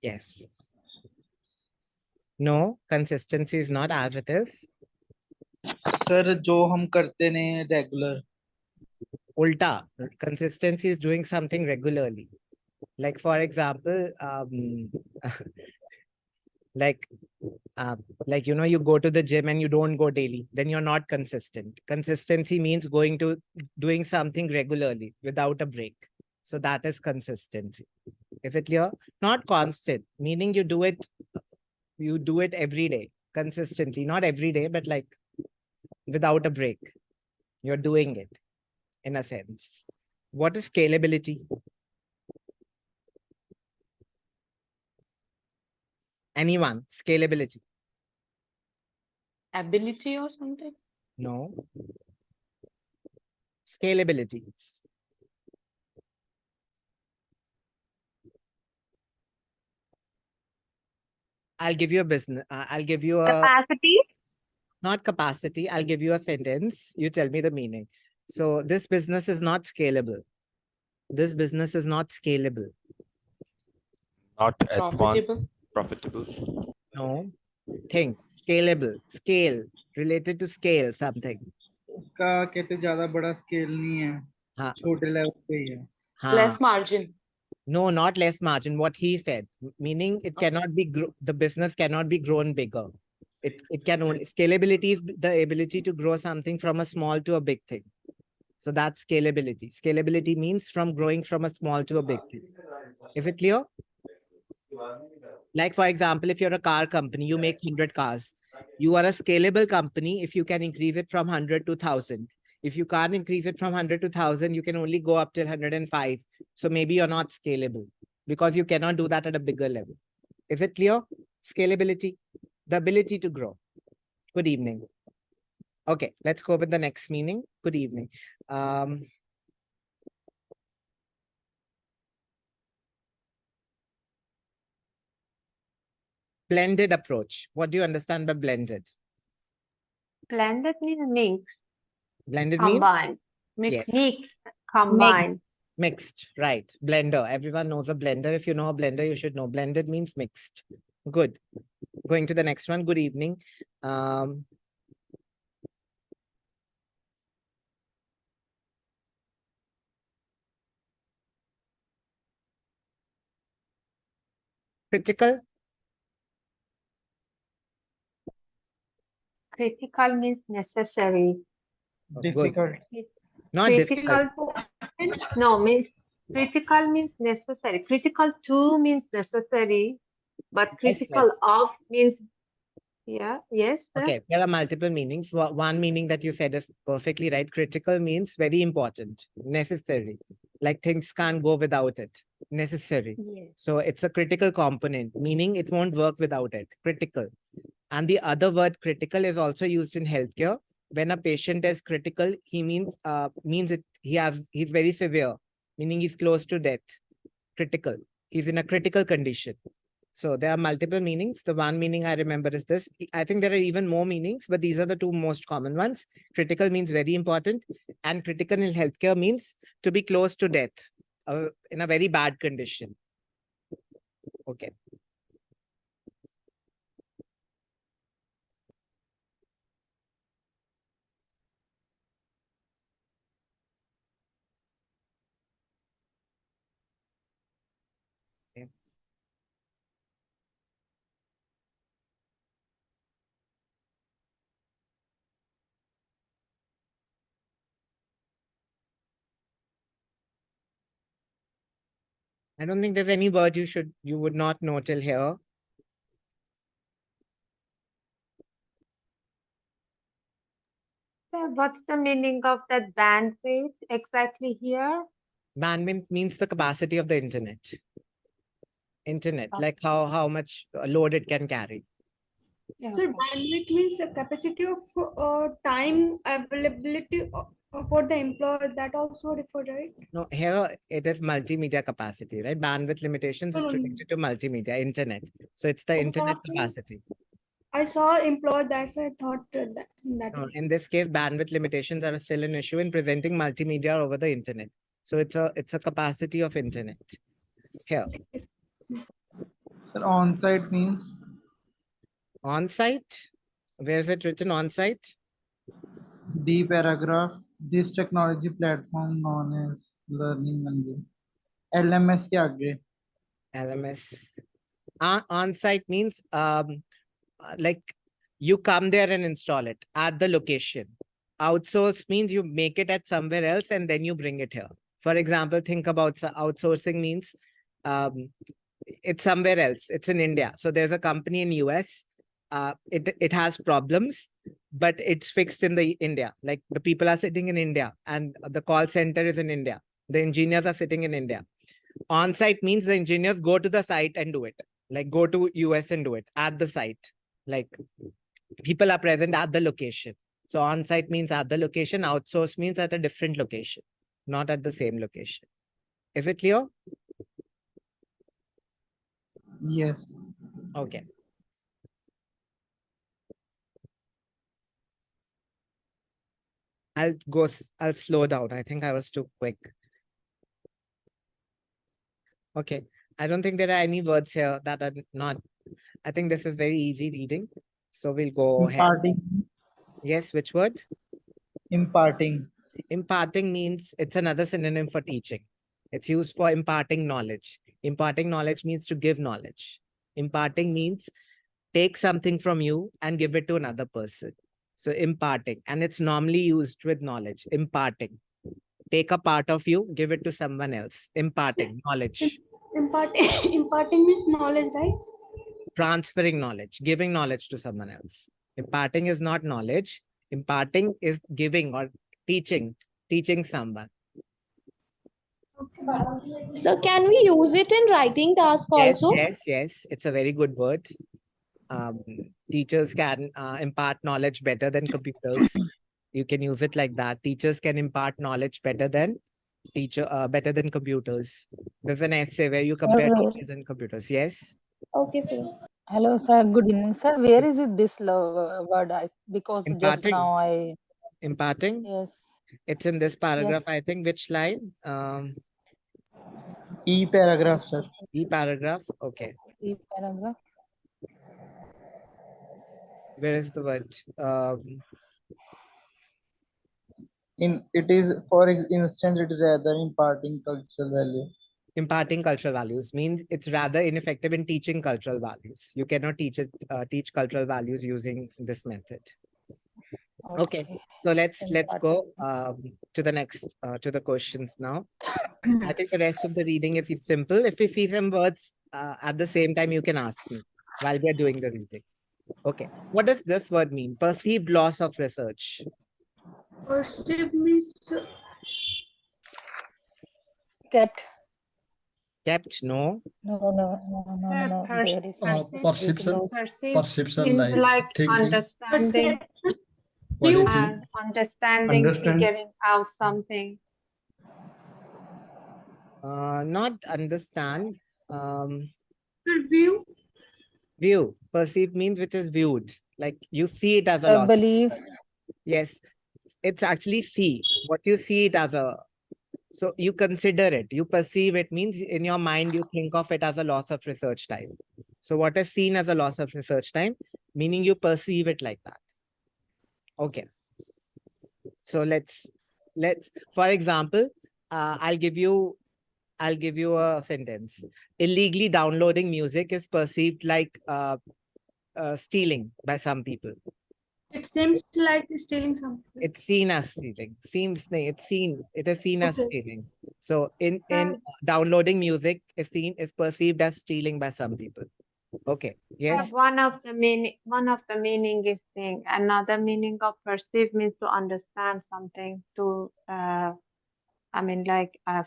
Yes. No, consistency is not as it is. Sir जो हम करते नहीं regular. Ulta, consistency is doing something regularly. Like for example, like you go to the gym and you don't go daily, then you're not consistent. Consistency means doing something regularly without a break. So that is consistency. Is it clear? Not constant, meaning you do it every day consistently, not every day, but like without a break. You're doing it in a sense. What is scalability? Anyone? Scalability? Ability or something? No. Scalability. I'll give you a business. I'll give you a Capacity. not capacity. I'll give you a sentence. You tell me the meaning. So this business is not scalable. This business is not scalable. Not Profitable. advanced, profitable. No. Think scalable. Scale related to scale something. उसका कहते ज्यादा बड़ा scale नहीं है. हाँ. छोटे level पे ही है. हाँ. Less margin. No, not less margin. What he said, meaning it cannot be the business cannot be grown bigger. It can only scalability is the ability to grow something from a small to a big thing. So that's scalability. Scalability means from growing from a small to a big thing. Is it clear? Like for example, if you're a car company, you make 100 cars. You are a scalable company if you can increase it from 100 to 1,000. If you can't increase it from 100 to 1,000, you can only go up till 105. So maybe you're not scalable because you cannot do that at a bigger level. Is it clear? Scalability, the ability to grow. Good evening. Okay, let's go with the next meaning. Good evening. Blended approach. What do you understand by blended? Blended means mix. Blended means? Combined. Yes. Mix. Combined. Mixed, right. Blender. Everyone knows a blender. If you know a blender, you should know. Blended means mixed. Good. Going to the next one. Good evening. Critical. Critical means necessary. Difficult. Not difficult. No, means critical means necessary. Critical to means necessary, but critical yes. of means yes. Sir. Okay, there are multiple meanings. One meaning that you said is perfectly right. Critical means very important, necessary, like things can't go without it. Necessary. Yes. So it's a critical component, meaning it won't work without it. Critical. And the other word critical is also used in healthcare. When a patient is critical, he means he's very severe, meaning he's close to death. Critical. He's in a critical condition. So there are multiple meanings. The one meaning I remember is this. I think there are even more meanings, but these are the two most common ones. Critical means very important, and critical in healthcare means to be close to death, in a very bad condition. Okay. I don't think there's any word you would not know till here. So what's the meaning of that bandwidth exactly here? Bandwidth means the capacity of the internet. Internet, like how much load it can carry. So bandwidth means the capacity of time availability for the employee, that also referred, right? No, here it is multimedia capacity, right? Bandwidth limitations is related to multimedia, internet. So it's the internet capacity. I saw employee, that's why I thought that. No, in this case, bandwidth limitations are still an issue in presenting multimedia over the internet. So it's a capacity of internet here. Sir, on-site means On-site? Where is it written on-site? the paragraph. This technology platform known as Learning Engine. LMS के आगे. LMS. On-site means like you come there and install it at the location. Outsource means you make it at somewhere else and then you bring it here. For example, think about outsourcing means um, it's somewhere else. It's in India. So there's a company in US. It has problems, but it's fixed in the India. Like the people are sitting in India and the call center is in India. The engineers are sitting in India. On-site means the engineers go to the site and do it. Like go to US and do it at the site. Like people are present at the location. So on-site means at the location. Outsource means at a different location, not at the same location. Is it clear? Yes. Okay. I'll slow down. I think I was too quick. Okay. I don't think there are any words here that are not, I think this is very easy reading. So we'll go ahead. Imparting. Yes, which word? Imparting. Imparting means it's another synonym for teaching. It's used for imparting knowledge. Imparting knowledge means to give knowledge. Imparting means take something from you and give it to another person. So imparting, and it's normally used with knowledge. Imparting. Take a part of you, give it to someone else. Imparting knowledge. Imparting means knowledge, right? Transferring knowledge, giving knowledge to someone else. Imparting is not knowledge. Imparting is giving or teaching someone. So can we use it in writing task Yes, also? yes. It's a very good word. Teachers can impart knowledge better than computers. You can use it like that. Teachers can impart knowledge better than computers. There's an essay where you compare teachers and computers. Yes. Okay, sir. Hello, sir. Good evening, sir. Where is it this word? Because just Imparting. now Imparting. yes. It's in this paragraph. Yes. I think which line? E paragraph, sir. E paragraph. Okay. E paragraph. Where is the word? It is, for instance, it is rather imparting cultural value. Imparting cultural values means it's rather ineffective in teaching cultural values. You cannot teach cultural values using this method. Okay, so let's go to the next to the questions now. I think the rest of the reading is simple. If you see some words at the same time, you can ask me while we are doing the reading. Okay, what does this word mean? Perceived loss of research. Perceive means Kept. Kept? No. No. There is Perception. perception. Perception Perception means like thinking. understanding perception. What do you View. think? understanding, figuring out something. Not understand. View. View. Perceive means which is viewed. Like you see it as a loss. Belief. Yes, it's actually see. What you see it as a, so you consider it, you perceive it means in your mind, you think of it as a loss of research time. So what is seen as a loss of research time, meaning you perceive it like that. Okay. So let's, for example, I'll give you a sentence. Illegally downloading music is perceived like stealing by some people. It seems like stealing something. It's seen as stealing. It is seen as Okay. stealing. So in downloading music is perceived as stealing by some people. Okay. Yes. One of the meaning is thing. Another meaning of perceive means to understand something, to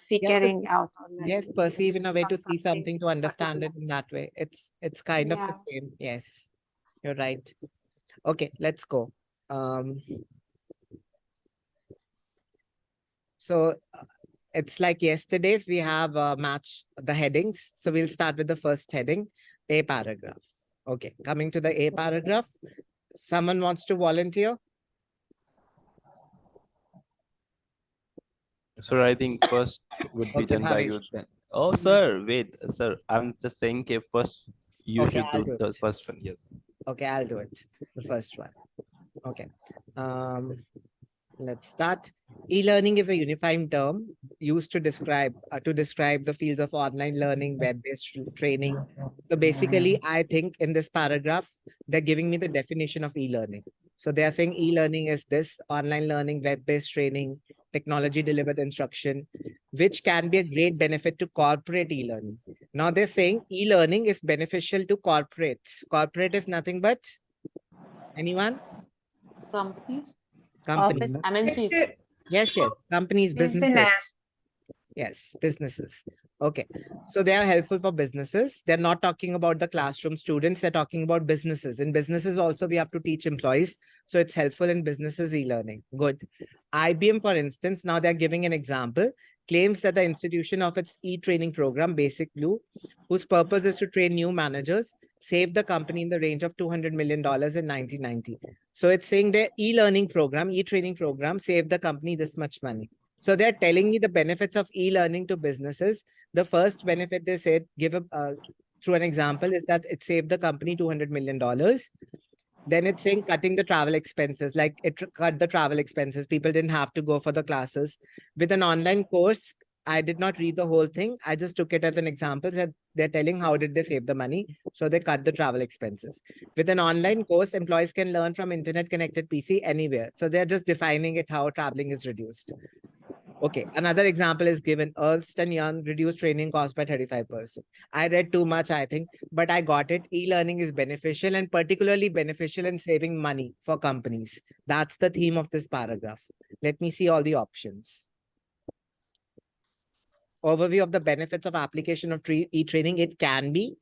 figuring out. Or like Yes, perceive in a way to of see something, to understand particular. it in that way. It's kind of the same. Yes, you're right. Okay, let's go. So it's like yesterday, we have matched the headings. So we'll start with the first heading, A paragraph. Okay, coming to the A paragraph. Someone wants to volunteer? Sir, I think first would be Okay, done by Bhavesh. you then. Oh, sir, wait, sir. I'm just saying, okay, first You Okay, should I'll do do the it. first one. Yes. Okay, I'll do it. The first one. Okay. Let's start. E-learning is a unifying term used to describe the fields of online learning, web-based training. So basically, I think in this paragraph, they're giving me the definition of e-learning. So they are saying e-learning is this online learning, web-based training, technology-delivered instruction, which can be a great benefit to corporate e-learning. Now they're saying e-learning is beneficial to corporates. Corporate is nothing but anyone? Companies, Company. office, No? MNCs. Yes, yes. Companies, businesses. Business. Yes, businesses. Okay. So they are helpful for businesses. They're not talking about the classroom students. They're talking about businesses. In businesses also, we have to teach employees. So it's helpful in businesses e-learning. Good. IBM, for instance, now they're giving an example, claims that the institution of its e-training program, Basic Blue, whose purpose is to train new managers, saved the company in the range of $200 million in 1990. So it's saying their e-learning program, e-training program saved the company this much money. So they're telling me the benefits of e-learning to businesses. The first benefit they said, through an example, is that it saved the company $200 million. Then it's saying cutting the travel expenses, like it cut the travel expenses. People didn't have to go for the classes. With an online course, I did not read the whole thing. I just took it as an example. That they're telling how did they save the money. So they cut the travel expenses. With an online course, employees can learn from internet connected PC anywhere. So they're just defining it how traveling is reduced. Okay, another example is given. Ernst & Young reduced training costs by 35%. I read too much, I think, but I got it. E-learning is beneficial and particularly beneficial in saving money for companies. That's the theme of this paragraph. Let me see all the options. Overview of the benefits of application of e-training. It can be.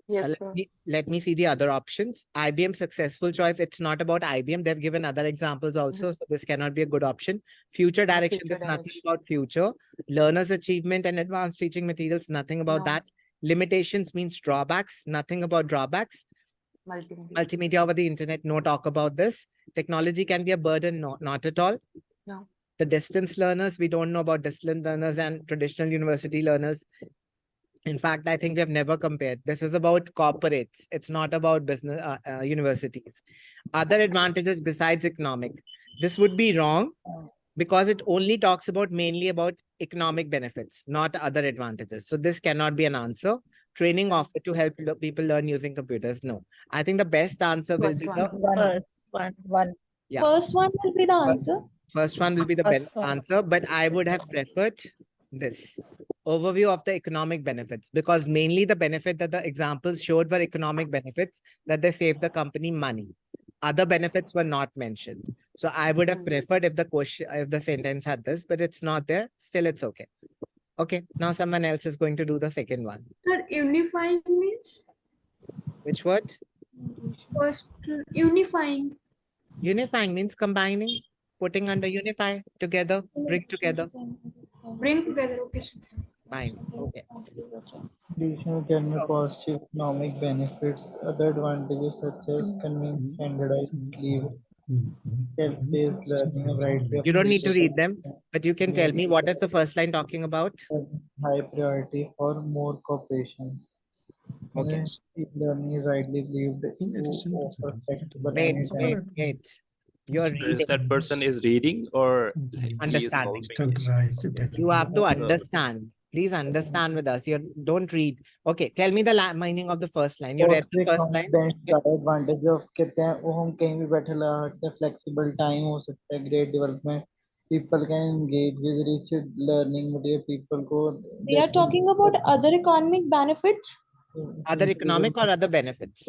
Yes, sir. Let me see the other options. IBM successful choice. It's not about IBM. They've given other examples also. So this cannot be a good option. Future direction. Future There's nothing direction. about future. Learners achievement and advanced teaching materials. Nothing about No. that. Limitations means drawbacks. Nothing about drawbacks. Multimedia. Multimedia over the internet. No talk about this. Technology can be a burden. Not at all. No. The distance learners. We don't know about distance learners and traditional university learners. In fact, I think we have never compared. This is about corporates. It's not about business universities. Other advantages besides economic. This would be wrong because it only talks about mainly about economic benefits, not other advantages. So this cannot be an answer. Training offered to help people learn using computers. No, I think the best answer will First be one. One. Yeah. First one will be the answer. First one will be the First one. answer, but I would have preferred this overview of the economic benefits, because mainly the benefit that the examples showed were economic benefits, that they saved the company money. Other benefits were not mentioned. So I would have preferred if the sentence had this, but it's not there. Still, it's okay. Okay, now someone else is going to do the second one. Sir, unifying means Which word? first unifying. Unifying means combining, putting under unify, together, bring together. Bring together. Okay, sir. Fine. Okay. Additional can be So- positive economic benefits. Other advantages such as convenience, standardized leave, self-paced learning, a variety of You don't need to read them, features but you can tell me what is the first line talking about? have high priority for more corporations. Okay. Learning is widely believed to offer flexible Wait. You're So is reading, that person is reading or he is understanding. solving? You have to So- understand. Please understand with us. You don't read. Okay, tell me the meaning of the first line. You और read the first line. Advantage of कहते हैं वो हम कहीं भी बैठे लगा सकते हैं फ्लेक्सिबल टाइम हो सकता है great development people can engage with rich learning material people को We are talking about other economic benefits. Other economic or other benefits?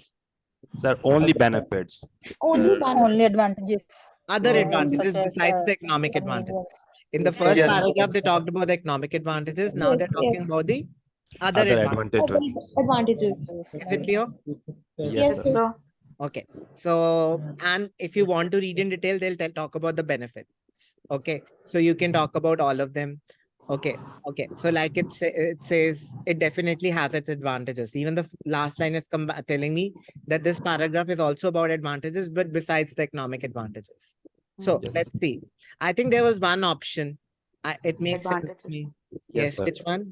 Sir, only benefits. Only benefits. Only advantages. Other Yeah. advantages Such as, besides the economic convenience. advantages. In the first Yes. paragraph, they talked about the economic advantages. Now Yes, they're talking about the other Other advantages. advantages. Other advantages. Is it clear? Yes, Yes, sir. sir. Okay. So, and if you want to read in detail, they'll talk about the benefits. Okay. So you can talk about all of them. Okay. Okay. So like it says, it definitely has its advantages. Even the last line is telling me that this paragraph is also about advantages, but besides the economic advantages. So Yes. let's see. I think there was one option. It makes sense to Advantages. me. Yes, Yes. sir. Which one?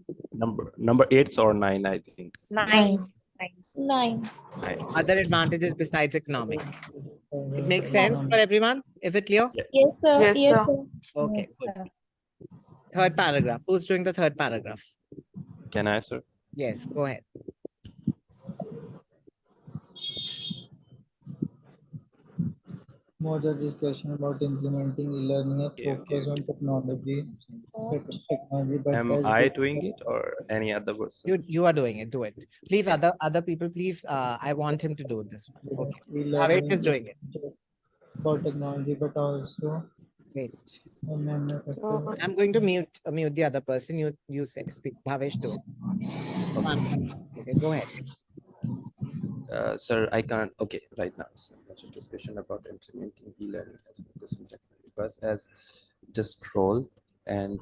Number 8 or 9, I think. 9. 9. Other advantages besides economic. It makes sense for Economic. everyone. Is it clear? Yeah. Yes, sir. Yes, Yes, sir. sir. Okay, Yes, good. sir. Third paragraph. Who's doing the third paragraph? Can I, sir? Yes, go ahead. More the discussion about implementing e-learning and Okay, focus on technology, What? but Am as I this doing it or any other person? You are doing it. Do it. Please, other people, please. I want him to do this one. Okay. Bhavesh e-learning is doing it. just for technology, but also Wait. So, I'm going to mute the other person. You say speak. Bhavesh, do it. One by one. Okay, go ahead. Sir, I can't. Okay, right now, so much of discussion about implementing e-learning as focus on technology, but as just Roll and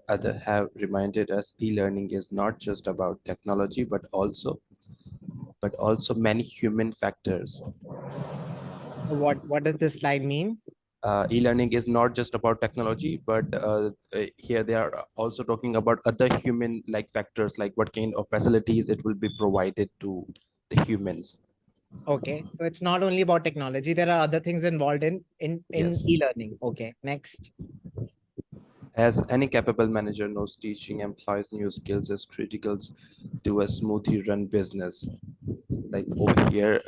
other have reminded us, e-learning is not just about technology, but also many human factors. What does this slide mean? E-learning is not just about technology, but here they are also talking about other human like factors, like what kind of facilities it will be provided to the humans. Okay, so it's not only about technology. There are other things involved in Yes. e-learning. Okay, next. As any capable manager knows, teaching employees new skills is critical to a smoothly run business. Like over here,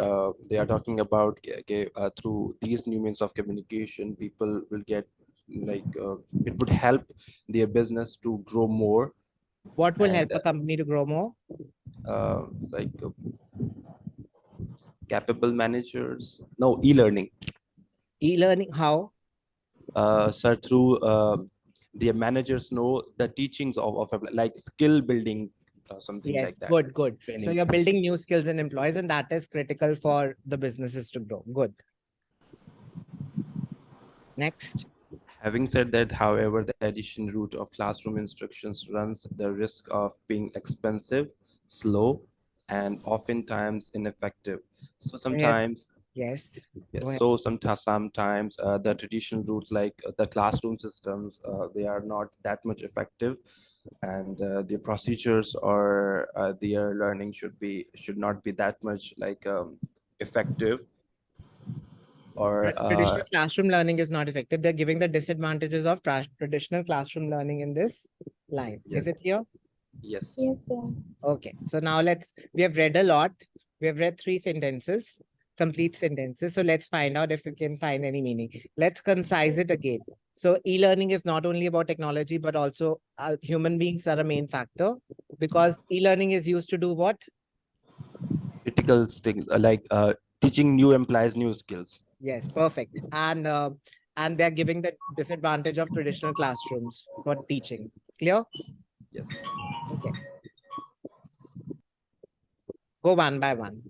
they are talking about okay, through these new means of communication, people will get like it would help their business to grow more. What will help And a company to grow more? like capable managers, no, e-learning, E-learning, how? sir, through their managers know the teachings of like skill building, something like Yes, that, good. So training. you're building new skills in employees, and that is critical for the businesses to grow. Good. Next. Having said that, however, the addition route of classroom instructions runs the risk of being expensive, slow, and oftentimes ineffective. So Yes. sometimes, Yes. yes, Go ahead. so sometimes the traditional routes like the classroom systems, they are not that much effective, and the procedures or their learning should not be that much like effective. Or Traditional classroom learning is not effective. They're giving the disadvantages of traditional classroom learning in this line. Is yes, it clear? yes. Yes, sir. Okay. So now we have read a lot. We have read 3 sentences, complete sentences. So let's find out if we can find any meaning. Let's concise it again. So e-learning is not only about technology, but also human beings are a main factor, because e-learning is used to do what? Critical things like teaching new employees new skills. Yes, perfect. And they're giving the disadvantage of traditional classrooms for teaching. Clear? Yes. Okay. Go one by one.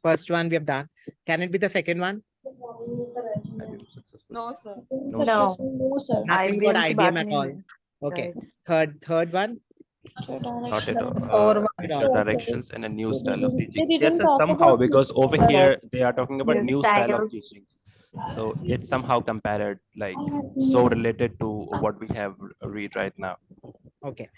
First one we have done. Can it be the second one? Have you been successful? No, sir. No, No. Successful. No, sir. Nothing about IBM to IBM at all. Batman. Okay. Right. Third one. not at all. Or one. Future directions and a new style of They teaching. Yes, didn't yes, talk somehow, about because over Sir, here they are talking about New new style of style. teaching. So it's somehow compared, like so related to what we have read right now. Okay.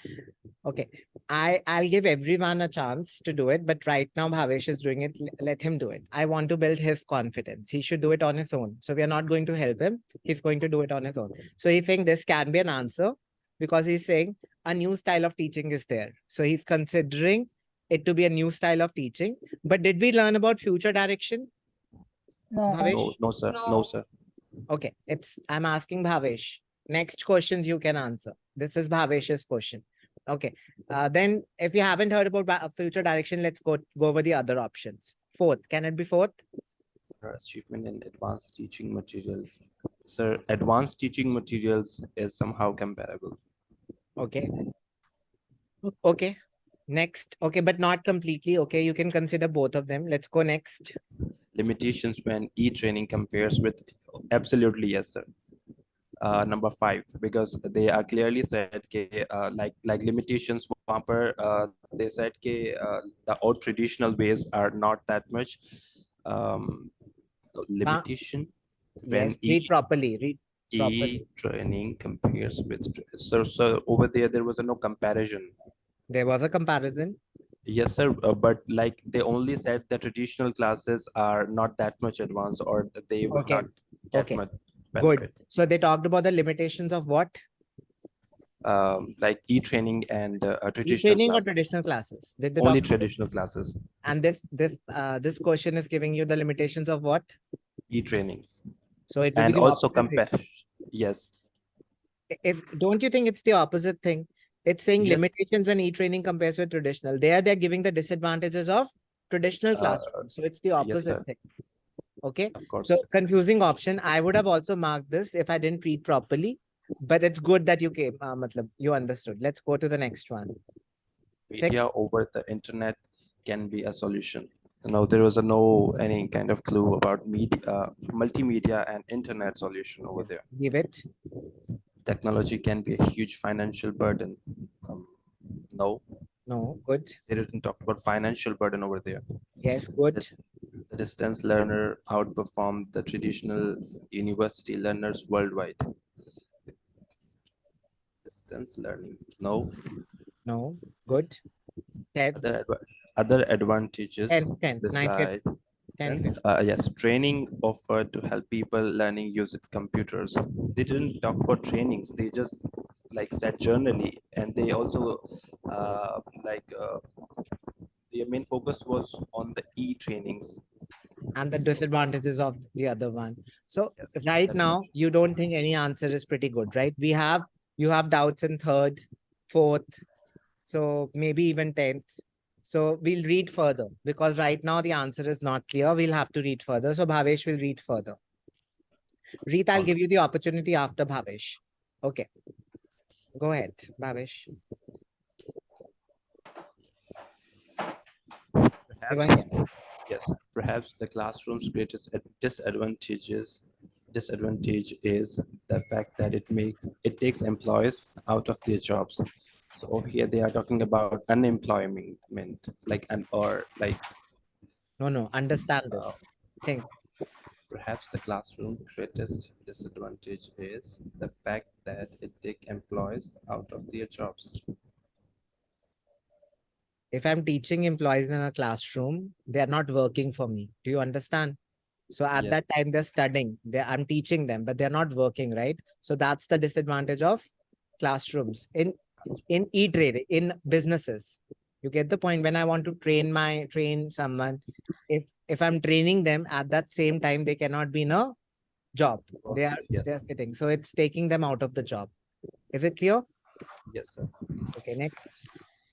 Okay. I'll give everyone a chance to do it, but right now Bhavesh is doing it. Let him do it. I want to build his confidence. He should do it on his own. So we are not going to help him. He's going to do it on his own. So he's saying this can be an answer, because he's saying a new style of teaching is there. So he's considering it to be a new style of teaching. But did we learn about future direction, no. Bhavesh? No, no, sir. No, sir. Okay, I'm asking Bhavesh. Next questions you can answer. This is Bhavesh's question. Okay. Then if you haven't heard about future direction, let's go over the other options. Fourth, can it be fourth? Achievement in advanced teaching materials. Sir, advanced teaching materials is somehow comparable. Okay. Okay. Next. Okay, but not completely. Okay, you can consider both of them. Let's go next. Limitations when e-training compares with, absolutely yes, sir. Number 5, because they are clearly said like limitations वहाँ पर they said the old traditional ways are not that much limitation when Yes, read properly. Read properly. e-training compares with, so over there was no comparison. There was a comparison. Yes, sir. But like they only said the traditional classes are not that much advanced, or they would Okay. not get Okay. much Good. benefit. So they talked about the limitations of what? Like e-training and traditional E-training or classes. traditional classes? Did they Only talk? traditional classes. And this question is giving you the limitations of what? E-trainings. So it will be And the also opposite thing. compare. Yes. Don't you think it's the opposite thing? It's saying Yes. limitations when e-training compares with traditional. They're giving the disadvantages of traditional classroom. So it's the Yes, opposite sir. thing. Okay. Of course. So confusing option. I would have also marked this if I didn't read properly. But it's good that you came. Matlab, you understood. Let's go to the next one. Media Six. over the internet can be a solution. No, there was no any kind of clue about media, multimedia and internet solution over there. Give it. Technology can be a huge financial burden. No, No. Good. they didn't talk about financial burden over there. Yes. Good. The distance learner outperformed the traditional university learners worldwide. Distance learning, no. No. Good. 10th. Other advantages 10th. 9th. beside 10th. yes, training offered to help people learning use computers. They didn't talk about trainings. They just like said generally, and they also their main focus was on the e-trainings. And the disadvantages of the other one. So Yes, right that's now, you don't think any answer is pretty good, right? You have doubts in third, fourth, so maybe even 10th. So we'll read further because right now the answer is not clear. We'll have to read further. So Bhavesh will read further. Read, I'll give you the opportunity after Bhavesh. Okay. Go ahead, Bhavesh. Perhaps, yes, perhaps the classroom's greatest disadvantage is the fact that it takes employees out of their jobs. So over here they are talking about unemployment, like No, understand this. Think. perhaps the classroom greatest disadvantage is the fact that it takes employees out of their jobs. If I'm teaching employees in a classroom, they're not working for me. Do you understand? So at that time, they're studying. I'm teaching them, but they're not working, right? So that's the disadvantage of classrooms in e-trade, in businesses. You get the point. When I want to train someone, if I'm training them at that same time, they cannot be in a job. They're sitting. So it's taking them out of the job. Is it clear? Yes, sir. Okay, next.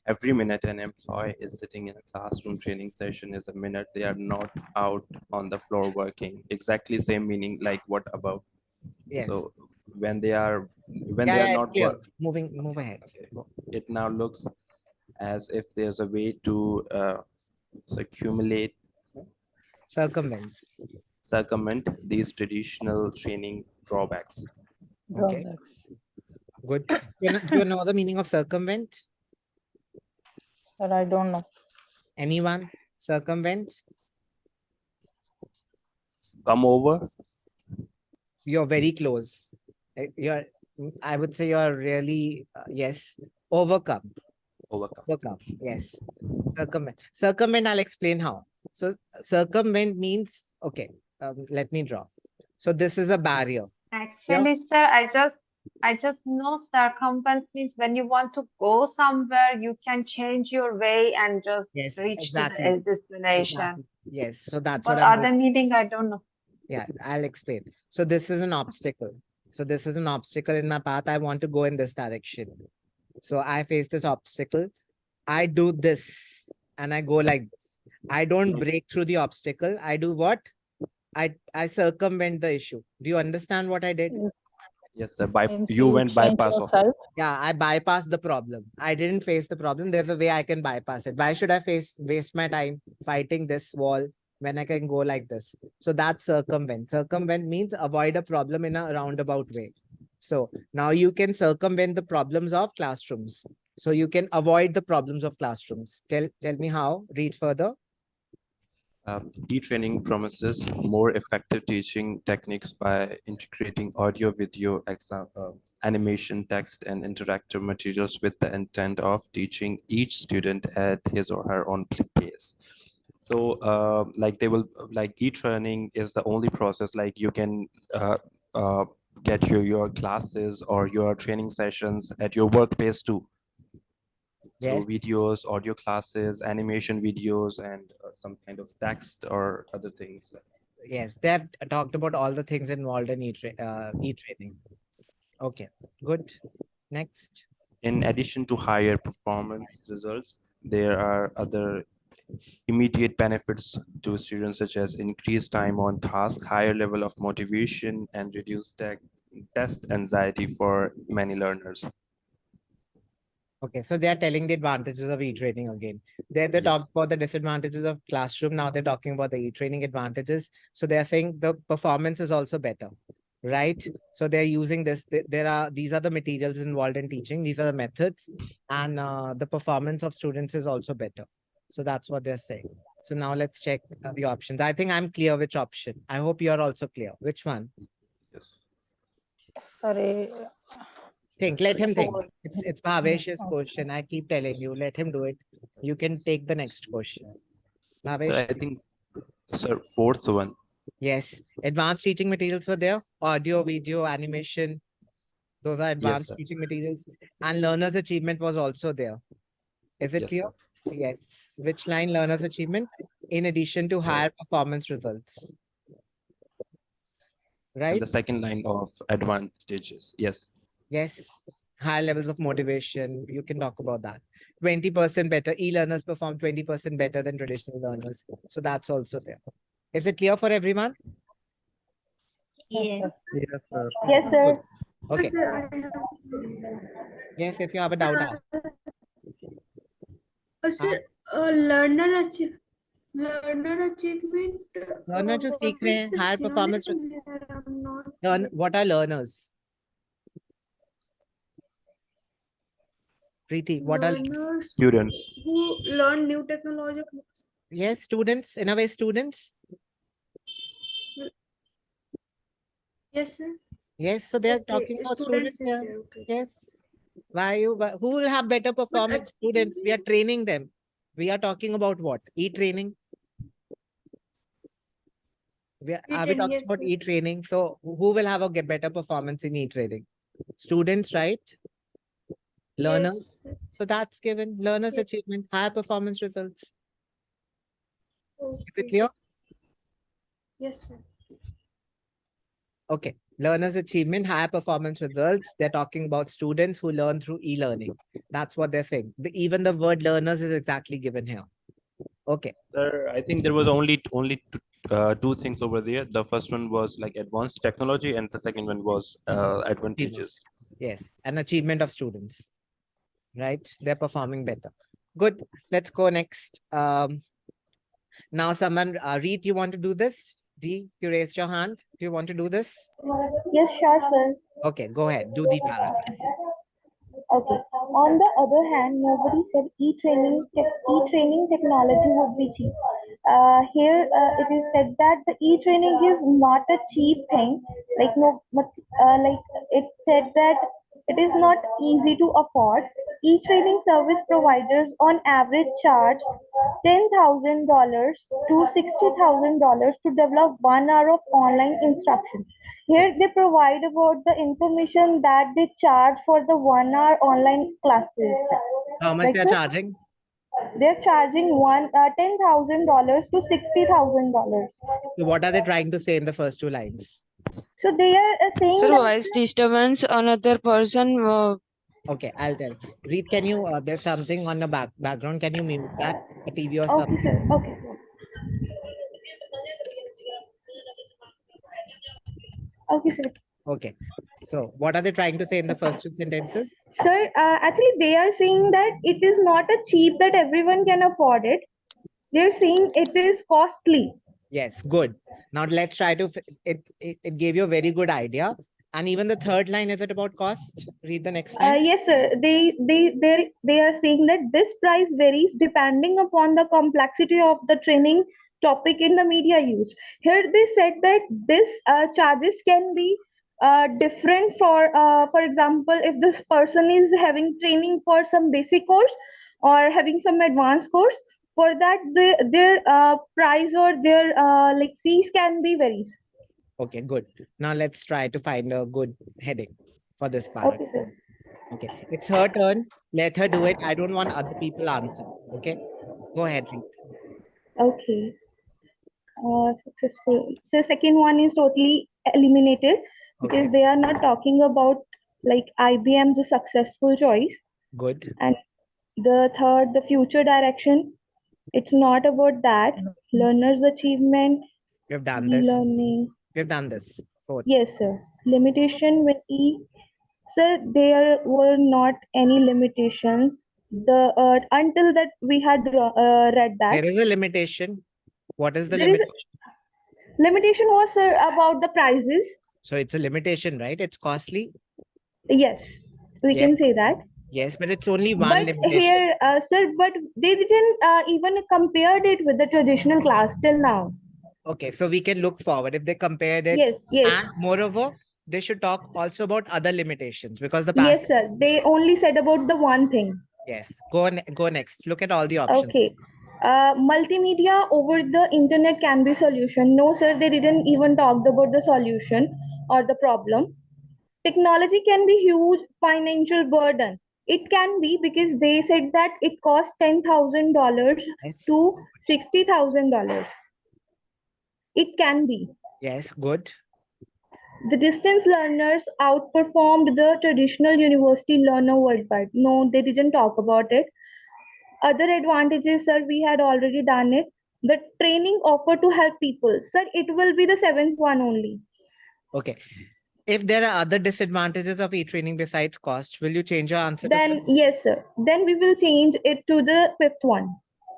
Every minute an employee is sitting in a classroom training session is a minute they are not out on the floor working. Exactly same meaning like what above. Yes. So when they are It's not clear. Move ahead. okay. It now looks as if there's a way to circumvent these traditional training drawbacks. Okay. Good. Do you know the meaning of circumvent? Sir, I don't know. Anyone? Circumvent? Come over? You're very close. I would say you're really, yes. Overcome. Overcome. Yes. Circumvent. Circumvent, I'll explain how. So circumvent means, okay, let me draw. So this is a barrier. Actually, sir, I just know circumvent means when you want to go somewhere, you can change your way and just reach to the destination. Exactly. Yes. So that's what what I'm other meaning, I don't know. Yeah, I'll explain. So this is an obstacle. So this is an obstacle in my path. I want to go in this direction. So I face this obstacle. I do this and I go like this. I don't break through the obstacle. I do what? I circumvent the issue. Do you understand what I did? Yes, sir. You went bypass of it. Yeah, I bypassed the problem. I didn't face the problem. There's a way I can bypass it. Why should I waste my time fighting this wall when I can go like this? So that's circumvent. Circumvent means avoid a problem in a roundabout way. So now you can circumvent the problems of classrooms. So you can avoid the problems of classrooms. Tell me how. Read further. E-training promises more effective teaching techniques by integrating audio, video, animation, text, and interactive materials with the intent of teaching each student at his or her own pace. So like they will, like e-learning is the only process, like you can get your classes or your training sessions at your workplace too, through videos, audio classes, animation videos, and some kind of text or other things. Yes, they have talked about all the things involved in e-training. Okay, good. Next. In addition to higher performance results, there are other immediate benefits to students, such as increased time on task, higher level of motivation, and reduced test anxiety for many learners. Okay, so they are telling the advantages of e-training again. They talked about the disadvantages of classroom. Now they're talking about the e-training advantages. So they are saying the performance is also better, right? So they're using this. These are the materials involved in teaching. These are the methods, and the performance of students is also better. So that's what they're saying. So now let's check the options. I think I'm clear which option. I hope you're also clear. Which one? Yes. Sorry. Let him think. Four. It's Bhavesh's question. I keep telling you, let him do it. You can take the next question. So Bhavesh? I think, sir, fourth one. Yes. Advanced teaching materials were there. Audio, video, animation. Those are advanced sir. teaching materials. And learner's achievement was also there. Is it Yes, clear? sir. Yes. Which line, learner's achievement? In addition to higher performance results. Right? And the second line of advantages. Yes. Yes. Higher levels of motivation. You can talk about that. 20% better. E-learners perform 20% better than traditional learners. So that's also there. Is it clear for everyone? Yes. Yes, sir. Yes, sir. Okay. Sir, I have. Yes, if you have a doubt, ask. Sir, learner achievement. Learner जो सीख रहे हैं, higher performance. I'm not. What are learners? Preeti, what are Learners Students. who learn new technology. yes, students, in a way, students. Yes, sir. Yes, so they are Okay, talking about students students is here. there. Okay. Yes. Who will have better performance? Students. We are training them. We are talking about what? E-training. Are we talking Yes, about sir. e-training? So who will have a better performance in e-training? Students, right? Learners. Yes. So that's given. Learners' Yes. achievement, higher performance results. Is it Okay. clear? Yes, sir. Okay. Learners' achievement, higher performance results. They're talking about students who learn through e-learning. That's what they're saying. Even the word learners is exactly given here. Okay. Sir, I think there was only two things over there. The first one was like advanced technology, and the second one was advantages. Yes, an achievement of students, right? They're performing better. Good. Let's go next. Now someone, Reet, you want to do this? D, you raised your hand. Do you want to do this? Yes, sure, sir. Okay, go ahead. Do the paragraph. Okay. On the other hand, nobody said e-training technology would be cheap. Here, it is said that the e-training is not a cheap thing. Like it said that it is not easy to afford. E-training service providers on average charge $10,000 to $60,000 to develop 1 hour of online instruction. Here they provide about the information that they charge for the 1 hour online classes. How much Like they're charging? they're charging $10,000 to $60,000. So what are they trying to say in the first two lines? So they are saying Sir, that. voice disturbance, another person. Okay, I'll tell. Reet, can you, there's something on the background. Can you mute that? A TV or Okay, something? sir. Okay. Okay, sir. Okay. So what are they trying to say in the first two sentences? Sir, actually, they are saying that it is not a cheap that everyone can afford it. They're saying it is costly. Yes, good. Now let's try to, it gave you a very good idea. And even the third line, is it about cost? Read the next line. Yes, sir. They are saying that this price varies depending upon the complexity of the training topic in the media used. Here they said that this charges can be different for example, if this person is having training for some basic course or having some advanced course, for that their price or their like fees can be varies. Okay, good. Now let's try to find a good heading for this paragraph. Okay, sir. Okay, it's her turn. Let her do it. I don't want other people answer. Okay, go ahead, read. Okay. Successful. So second one is totally eliminated because Okay, they are not talking about like IBM's a successful choice. good. And the third, the future direction, it's not about that. Learner's achievement, We've done this. e-learning. We've done this. Fourth. Yes, sir. Limitation with sir, there were not any limitations. The until that we had read that There is a limitation. What is the there is limitation? limitation was, sir, about the prices. So it's a limitation, right? It's costly. Yes, we can Yes. say that. Yes, but it's only one But limitation. here, sir, but they didn't even compared it with the traditional class till now. Okay, so we can look forward if they compared it. Yes, yes, And moreover, they should talk also about other limitations because the yes, past. sir. They only said about the one thing. Yes, go next. Look at all the options. Okay. Multimedia over the internet can be solution. No, sir, they didn't even talk about the solution or the problem. Technology can be huge financial burden. It can be because they said that it costs $10,000 Yes. to $60,000. It can be. Yes, good. The distance learners outperformed the traditional university learner worldwide. No, they didn't talk about it. Other advantages, sir, we had already done it. The training offered to help people. Sir, it will be the seventh one only. Okay. If there are other disadvantages of e-training besides cost, will you change your answer to Then, yes, sir. Then we will change it to the fifth one.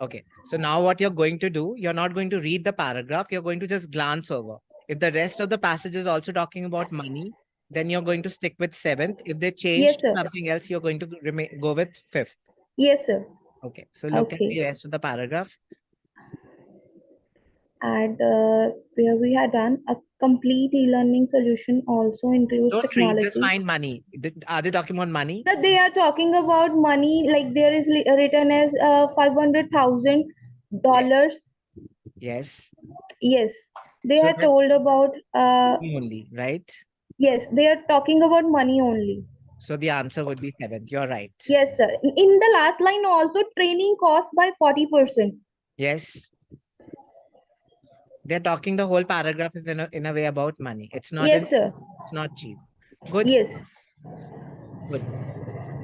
Okay. So now what you're going to do, you're not going to read the paragraph. You're going to just glance over. If the rest of the passage is also talking about money, then you're going to stick with seventh. If they change Yes, to sir. something else, you're going to go with fifth. Yes, sir. Okay. So look at Okay. the rest of the paragraph. And where we had done a complete e-learning solution also includes Don't read, technology. just find money. Are they talking about money? That they are talking about money, like there is written as $500,000. Yes. Yes, they So are then told about only, right? yes, they are talking about money only. So the answer would be seventh. You're right. Yes, sir. In the last line also, training cost by 40%. Yes. They're talking the whole paragraph is in a way about money. It's not Yes, sir. it's not cheap. Good. Yes. Good.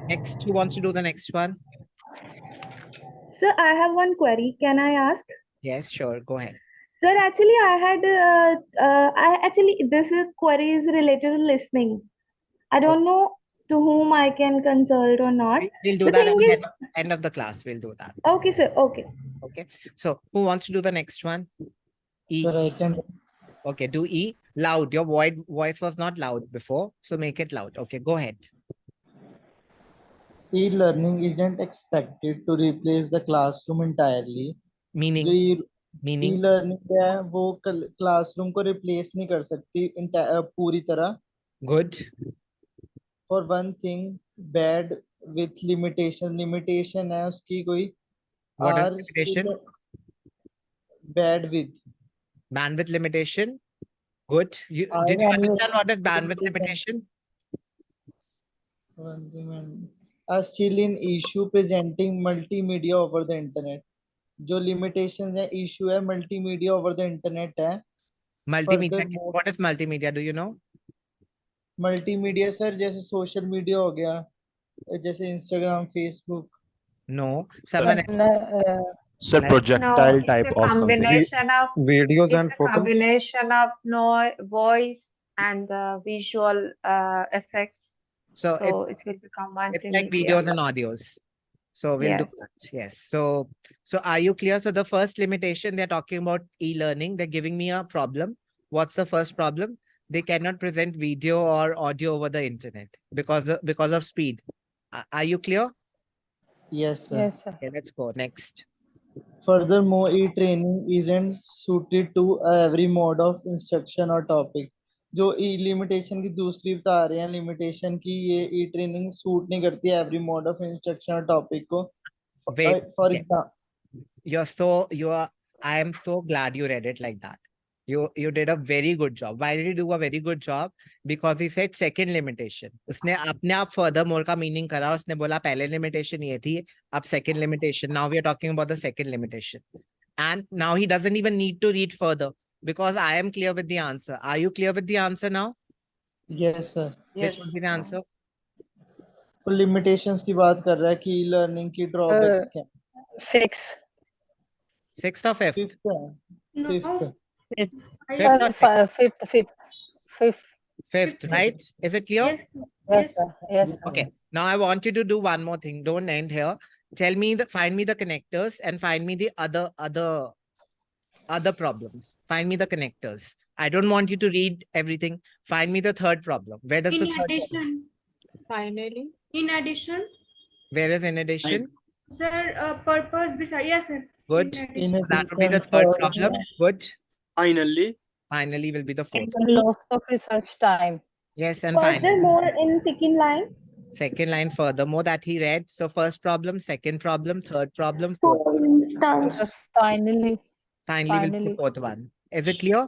Next, who wants to do the next one? Sir, I have one query. Can I ask? Yes, sure. Go ahead. Sir, actually, this query is related to listening. I don't know to whom I can consult or not. We'll do The that at thing the is, end of the class. We'll do that. okay, sir. Okay. Okay. So who wants to do the next one? E. Sir, I can. Okay, do E. Loud. Your voice was not loud before, so make it loud. Okay, go ahead. E-learning isn't expected to replace the classroom entirely. Meaning, e-learning है वो classroom को replace नहीं कर सकती पूरी तरह. Good. For one thing, bad with limitation है उसकी कोई. What is limitation? Bandwidth limitation. Good. Did you understand what is bandwidth limitation? A still in issue presenting multimedia over the internet. जो limitation है issue है multimedia over the internet है. Multimedia. What is multimedia? Do you know? Multimedia sir जैसे social media हो गया, जैसे Instagram, Facebook. No. Someone Sir, projectile No, type it's a of something. combination of Videos it's and a photos. combination of voice and visual effects. So it will become it's like multimedia. videos and audios. So we'll do that. Yes. So are you clear? So the first limitation, they're talking about e-learning. They're giving me a problem. What's the first problem? They cannot present video or audio over the internet because of speed. Are you clear? Yes, sir. Yes, sir. Okay, let's go next. Furthermore, e-training isn't suited to every mode of instruction or topic. जो ई limitation की दूसरी बता रहे हैं, limitation की ये ई training suit नहीं करती every mode of instruction topic को। Wait, for okay. Example, I am so glad you read it like that. You did a very good job. Why did you do a very good job? Because he said second limitation. उसने अपने आप furthermore का meaning करा. उसने बोला पहले limitation ये थी, अब second limitation. Now we are talking about the second limitation. And now he doesn't even need to read further because I am clear with the answer. Are you clear with the answer now? Yes sir, Which would be the answer? तो limitations की बात कर रहा है कि learning की drawbacks क्या 6. Sixth or fifth? Fifth है, No, fifth, Fifth or sixth? Fifth. Fifth, right? Is it clear? yes, Yes, yes. sir. Yes, sir. Okay. Now I want you to do one more thing. Don't end here. Find me the connectors and find me the other problems. Find me the connectors. I don't want you to read everything. Find me the third problem. Where does In the third problem? addition, Finally. in addition, Where is in addition? sir, purpose beside, yes, sir. Good. In in addition. So that would be the addition third third problem. Good. Finally, Finally will be the fourth. Loss of research time. Yes, and finally. Furthermore, in second line, Second line furthermore that he read. So first problem, second problem, third problem, fourth. for instance. Just finally. Finally will be the Finally. fourth one. Is it clear?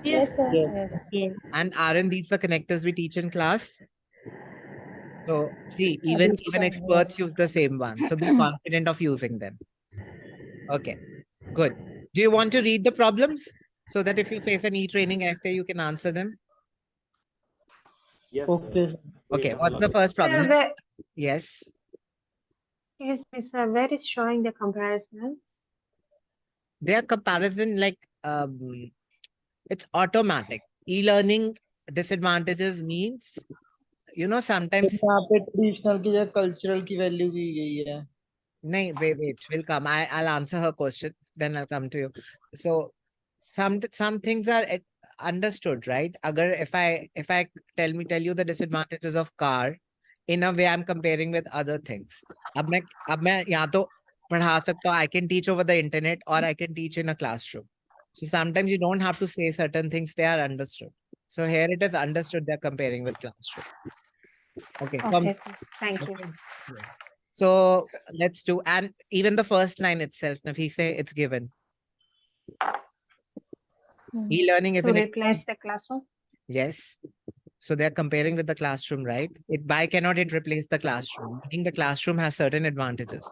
Yes, sir. Yes. And aren't these the connectors we teach in class? So see, even Addition, experts yes. use the same one. So be confident of using them. Okay, good. Do you want to read the problems so that if you face an e-training essay, you can answer them? yes, okay sir. Okay, what's the first Sir, problem? where, Yes. excuse me, sir, where is showing the comparison? Their comparison, like it's automatic. E-learning disadvantages means, sometimes. यहाँ पे traditional की जगह cultural की value की गई है। No, wait, we'll come. I'll answer her question, then I'll come to you. So some things are understood, right? Agar if I tell you the disadvantages of car, in a way I'm comparing with other things. अब मैं या तो पढ़ा सकता हूँ, I can teach over the internet or I can teach in a classroom. So sometimes you don't have to say certain things, they are understood. So here it is understood they're comparing with classroom. Okay. Okay, sir. Thank you. Yeah. So let's do, and even the first line itself, Nafise, it's given. E-learning is To an replace the classroom? yes. So they're comparing with the classroom, right? Why cannot it replace the classroom? Meaning the classroom has certain advantages.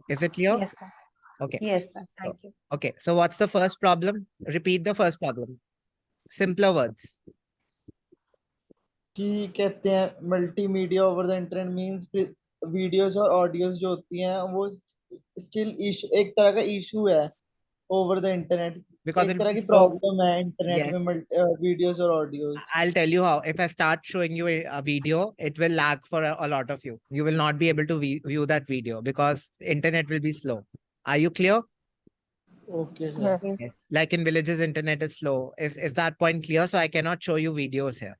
Is it clear? Yes, sir. Okay. Yes, sir. Thank you. Okay. So what's the first problem? Repeat the first problem. Simpler words. कि कहते हैं multimedia over the internet means videos और audios जो होती हैं वो still issue, एक तरह का इशू है ओवर द इंटरनेट, Because एक it'll तरह be की so- प्रॉब्लम है इंटरनेट Yes. में वीडियोस और audios. I'll tell you how. If I start showing you a video, it will lag for a lot of you. You will not be able to view that video because internet will be slow. Are you clear? Okay sir, Yes. Yes. Like in villages, internet is slow. Is that point clear? So I cannot show you videos here.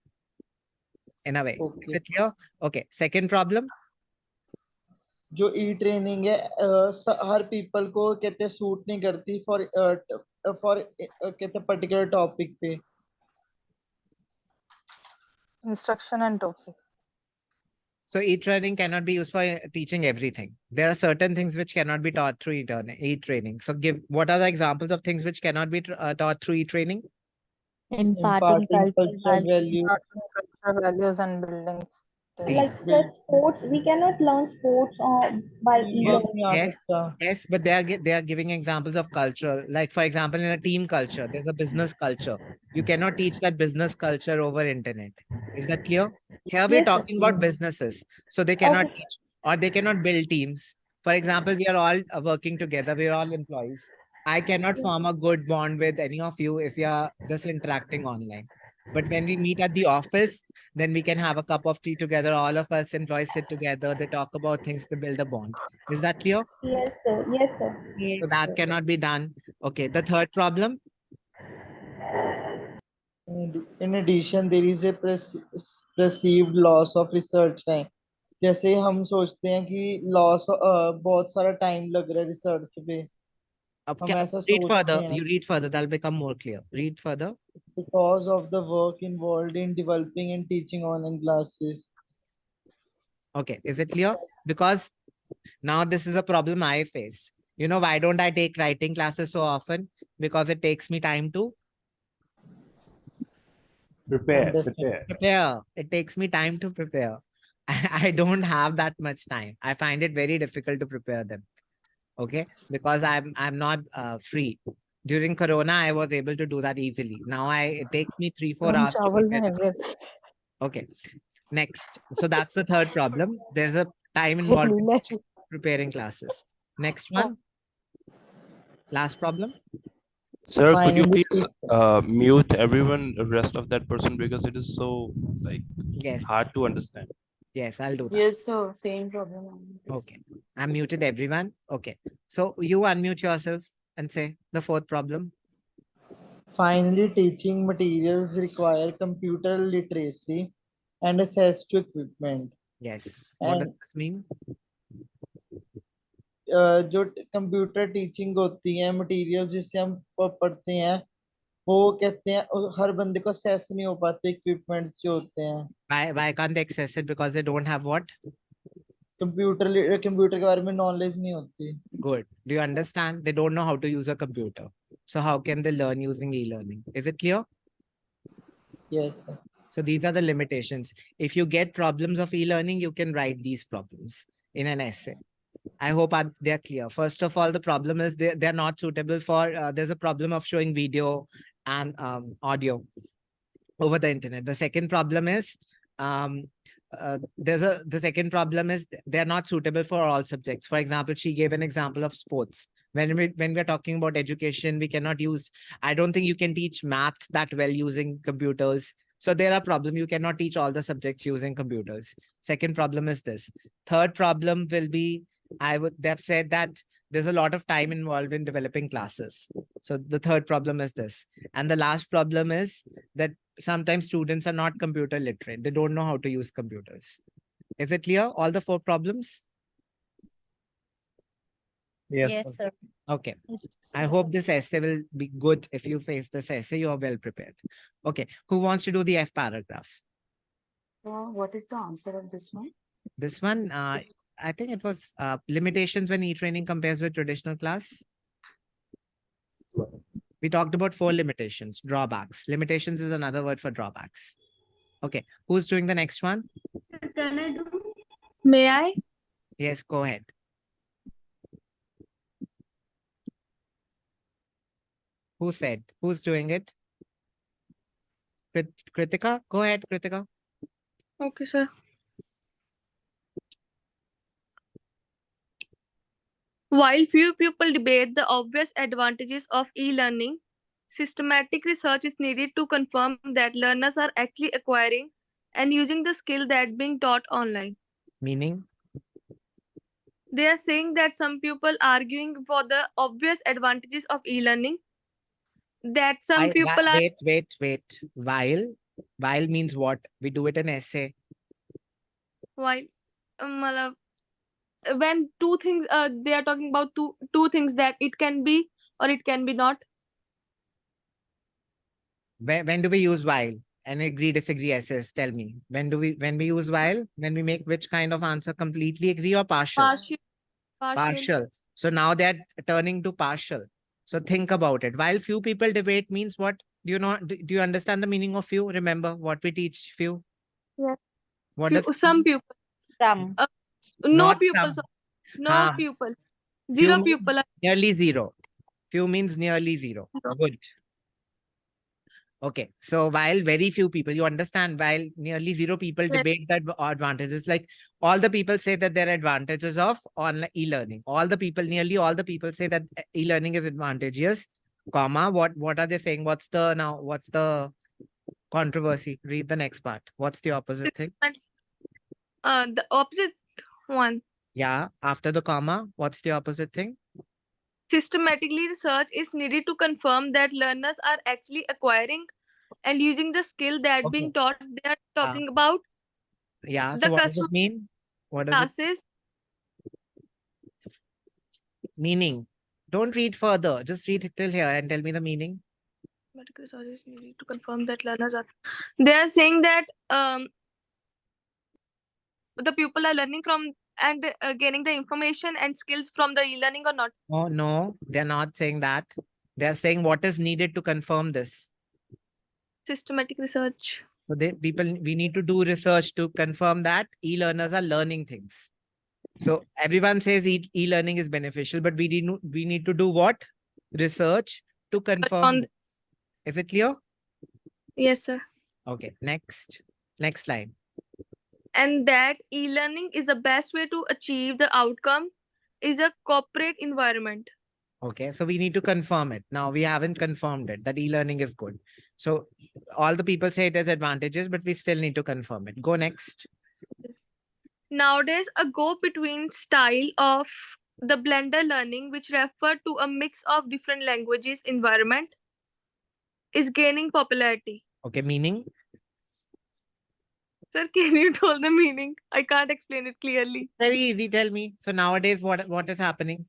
In a way. Is Okay. it clear? Okay. Second problem. जो ई training है her people को कहते हैं suit नहीं करती for कहते हैं particular topic पे। Instruction and topic. So e-training cannot be used for teaching everything. There are certain things which cannot be taught through e-training. So what are the examples of things which cannot be taught through e-training? Imparting cultural value, Cultural values and buildings. Like such sports, we cannot learn sports by Yes, e-learning. Yes, but they are giving examples of culture. Like for example, in a team culture, there's a business culture. You cannot teach that business culture over internet. Is that clear? Here we're Yes, sir. talking about businesses, so they cannot Okay. teach or they cannot build teams. For example, we are all working together. We're all employees. I cannot form a good bond with any of you if you are just interacting online. But when we meet at the office, then we can have a cup of tea together. All of us employees sit together. They talk about things to build a bond. Is that clear? Yes, sir. Yes, sir. So that cannot be done. Okay. The third problem. in addition there is a perceived loss of research time। जैसे हम सोचते हैं कि loss बहुत सारा time लग रहा है रिसर्च पे, हम ऐसा read सोचते further. हैं You read further. That'll become more clear. Read further. because of the work involved in developing and teaching online classes. Okay, is it clear? Because now this is a problem I face. You know, why don't I take writing classes so often? Because it takes me time to Understand. prepare. It takes me time to prepare. I don't have that much time. I find it very difficult to prepare them. Okay, because I'm not free. During Corona, I was able to do that easily. Now it takes me 3-4 हम hours to चावल prepare the बनाएंगे class. Okay, next. So that's the third problem. There's a time involved in Leela preparing classes. Next one, last problem. Sir, could you Finally, please mute everyone, the rest of that person, because it is so like Yes, hard to understand. yes, I'll do that. Yes, sir. Same problem. Okay, I muted everyone. Okay, so you unmute yourself and say the fourth problem. finally, teaching materials require computer literacy and access to equipment. Yes, what does And this mean? जो computer teaching होती है material जिससे हम पढ़ते हैं वो कहते हैं हर बंदे को access नहीं हो पाते इक्विपमेंट्स जो होते हैं Why can't they access it? Because they don't have what? Computer के बारे में नॉलेज नहीं होती. Good. Do you understand? They don't know how to use a computer. So how can they learn using e-learning? Is it clear? Yes, sir. So these are the limitations. If you get problems of e-learning, you can write these problems in an essay. I hope they're clear. First of all, the problem is they're not suitable for, there's a problem of showing video and audio over the internet. The second problem is, the second problem is they're not suitable for all subjects. For example, she gave an example of sports. When we're talking about education, we cannot use, I don't think you can teach math that well using computers. So there are problems. You cannot teach all the subjects using computers. Second problem is this. Third problem will be, they've said that there's a lot of time involved in developing classes. So the third problem is this. And the last problem is that sometimes students are not computer literate. They don't know how to use computers. Is it clear? All the four problems? Yes, Sir. Okay. I hope this essay will be good. If you face this essay, you are well prepared. Okay. Who wants to do the F paragraph? What is the answer of this one? This one, I think it was limitations when e-training compares with traditional class. We talked about 4 limitations, drawbacks. Limitations is another word for drawbacks. Okay. Who's doing the next one? Can I do? May I? Yes, go ahead. Who said? Who's doing it? Kritika? Go ahead, Kritika. Okay, sir. While few people debate the obvious advantages of e-learning, systematic research is needed to confirm that learners are actually acquiring and using the skill that being taught online. Meaning? They are saying that some people arguing for the obvious advantages of e-learning, that some people are Wait. While means what? We do it in essay. while matlab, when two things they are talking about two things that it can be or it can be not. When do we use while? And agree, disagree essays, tell me. When we use while? When we make which kind of answer? Completely agree or partial? Partial. So now they're turning to partial. So think about it. While few people debate means what? Do you know? Do you understand the meaning of few? Remember what we teach few? Yes. What does Some people. Some. No Not people. some. No people. Few Zero means people. nearly zero. Few means nearly zero. Good. Okay. So while very few people, you understand, while nearly zero people debate the advantages, like all the people say that there are advantages of online e-learning. Nearly all the people say that e-learning is advantageous, comma, what are they saying? What's the controversy? Read the next part. What's the opposite thing? The opposite one. Yeah. After the comma, what's the opposite thing? Systematically, research is needed to confirm that learners are actually acquiring and using the skill that being taught. They are talking about. Yeah. The So what does it mean? What does classes. it meaning? Don't read further. Just read till here and tell me the meaning. Systematic research is needed to confirm that learners are. They are saying that the people are learning from and gaining the information and skills from the e-learning or not. Oh, no, they're not saying that. They're saying what is needed to confirm this. Systematic research. So we need to do research to confirm that e-learners are learning things. So everyone says e-learning is beneficial, but we need to do what? Research to confirm this. Is it clear? Yes, sir. Okay, next line. And that e-learning is the best way to achieve the outcome is a corporate environment. Okay, so we need to confirm it. Now we haven't confirmed it, that e-learning is good. So all the people say it has advantages, but we still need to confirm it. Go next. Nowadays, a go-between style of the blended learning, which refer to a mix of different languages environment, is gaining popularity. Okay, meaning? Sir, can you tell the meaning? I can't explain it clearly. Very easy, tell me. So nowadays, what is happening?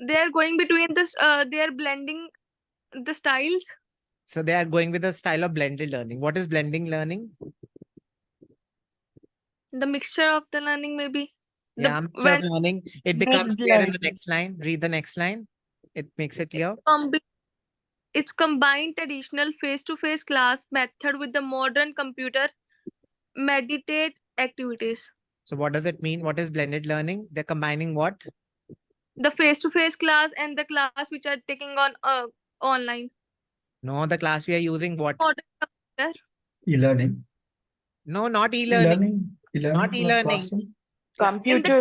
They are going between this, they are blending the styles. So they are going with the style of blended learning. What is blending learning? The mixture of the learning, maybe. Yeah, mixture of learning. It becomes Mixed clear in the learning. next line. Read the next line. It makes it clear. It's combined traditional face-to-face class method with the modern computer meditate activities. So what does it mean? What is blended learning? They're combining what? The face-to-face class and the class which are taking on online. No, the class we are using what? Modern computer. E-learning. No, not e-learning. Not e-learning. Computer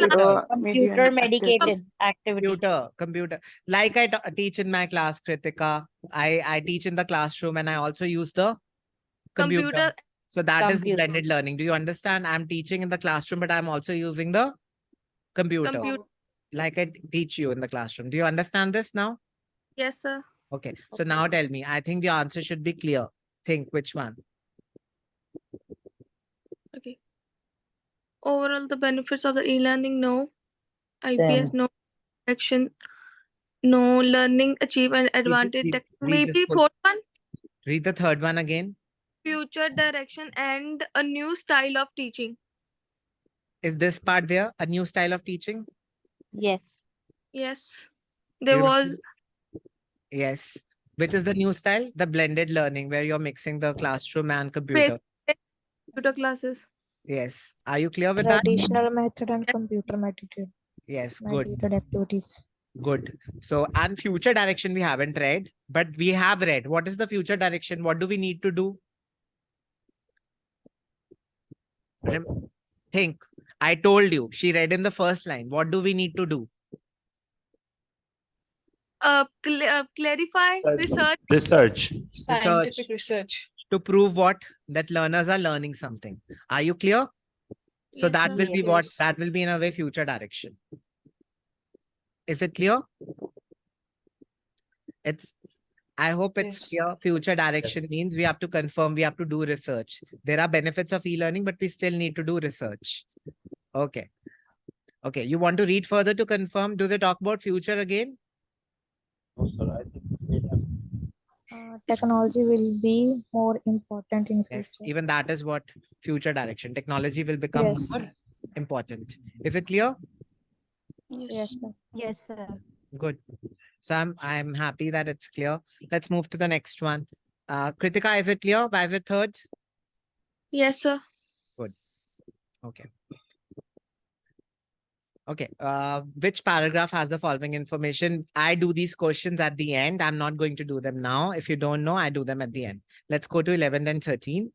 medicated activity. Computer. Like I teach in my class, Kritika. I teach in the classroom and I also use the computer. So that is blended learning. Do you understand? I'm teaching in the classroom, but I'm also using the computer. Like I teach you in the classroom. Do you understand this now? Yes, sir. Okay. So now tell me, I think the answer should be clear. Think which one? Okay. Overall, the benefits of the e-learning, no. IPS, no. Action, no. Learning, achieve an advantage. Maybe fourth one. Read the third one again. Future direction and a new style of teaching. Is this part there? A new style of teaching? Yes. Yes. There was. Yes. Which is the new style? The blended learning, where you're mixing the classroom and computer. Computer classes. Yes. Are you clear with that? Traditional method and computer mediated. Yes, good. Mediated activities. Good. So, and future direction we haven't read, but we have read. What is the future direction? What do we need to do? Think. I told you. She read in the first line. What do we need to do? Clarify, research. Scientific research. To prove what? That learners are learning something. Are you clear? So Yes, that sir. will be what? That will be in a way future direction. Is it clear? I hope it's clear. Future direction means we have to confirm, we have to do research. There are benefits of e-learning, but we still need to do research. Okay. Okay. You want to read further to confirm? Do they talk about future again? No, sir. I think we have. Technology will be more important in future. Yes, even that is what future direction. Technology will become more important. Is it clear? Yes, sir. Yes, sir. Good. So I'm happy that it's clear. Let's move to the next one. Kritika, is it clear? Why is it third? Yes, sir. Good. Okay. Okay. Which paragraph has the following information? I do these questions at the end. I'm not going to do them now. If you don't know, I do them at the end. Let's go to 11 and 13.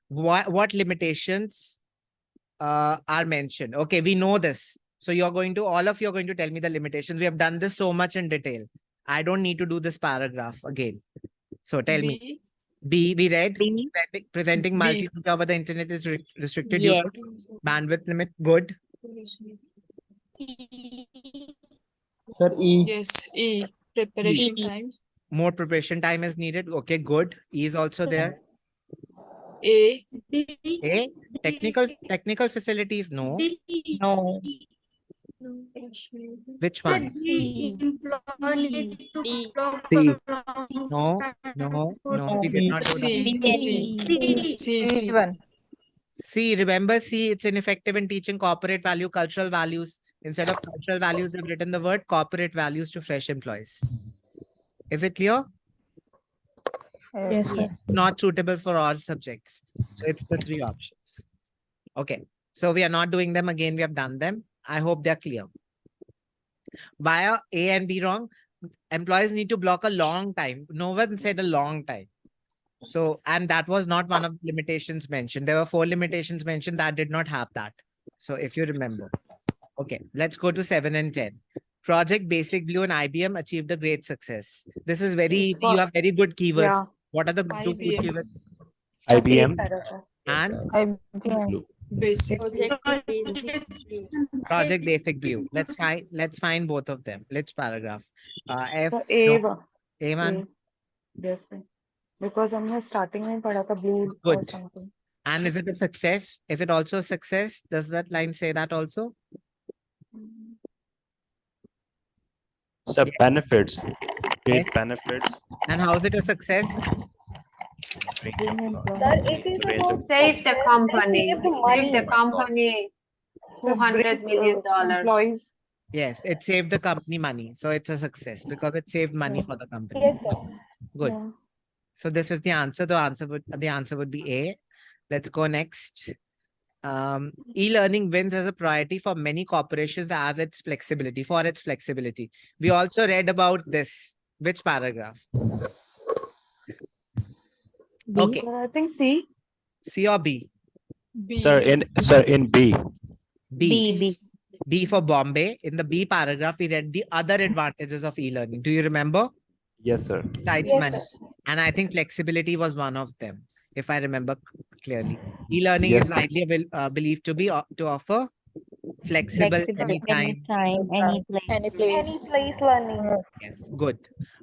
What limitations are mentioned? Okay, we know this. So all of you are going to tell me the limitations. We have done this so much in detail. I don't need to do this paragraph again. So tell me. B, we read. Presenting multi-feature over the internet is restricted due to bandwidth limit. Good. Sir, E. Yes, E. Preparation time. More preparation time is needed. Okay, good. E is also there. A. A. Technical facilities. No. No. Which Sir, one? the employer need to block C. a long No, time for we did not do that. C1. C, remember C, it's ineffective in teaching corporate value, cultural values. Instead of cultural values, they've written the word corporate values to fresh employees. Is it clear? Yes, sir. Not suitable for all subjects. So it's the three options. Okay. So we are not doing them again. We have done them. I hope they're clear. Why are A and B wrong? Employees need to block a long time. No one said a long time. So, and that was not one of the limitations mentioned. There were 4 limitations mentioned that did not have that. So if you remember. Okay, let's go to 7 and 10. Project Basic Blue and IBM achieved a great success. This is very easy. You have very good keywords. Yeah. What are the 2 good keywords? IBM. And Blue. basic. Project Basic Blue. Let's find both of them. Let's paragraph. F. A1. A1. Yes, sir. Because हमने starting में पढ़ा था blue or Good. something. And is it a success? Is it also a success? Does that line say that also? So benefits. Great Yes. benefits. And how is it a success? Sir, it is about Save the success. company. Save the Save the money. company $200 million. Employees. Yes, it saved the company money. So it's a success because it saved money for the company. Yes, sir. Good. Yeah. So this is the answer. The answer would be A. Let's go next. E-learning wins as a priority for many corporations as its flexibility. We also read about this. Which paragraph? Okay. I think C. C or B? Sir, in B. B. B for Bombay. In the B paragraph, we read the other advantages of e-learning. Do you remember? Yes, sir. Besides Yes, money. sir. And I think flexibility was one of them, if I remember clearly. E-learning Yes. is widely believed to be to offer flexible anytime. Anytime, any place. Any Any place. place learning. Yes, good.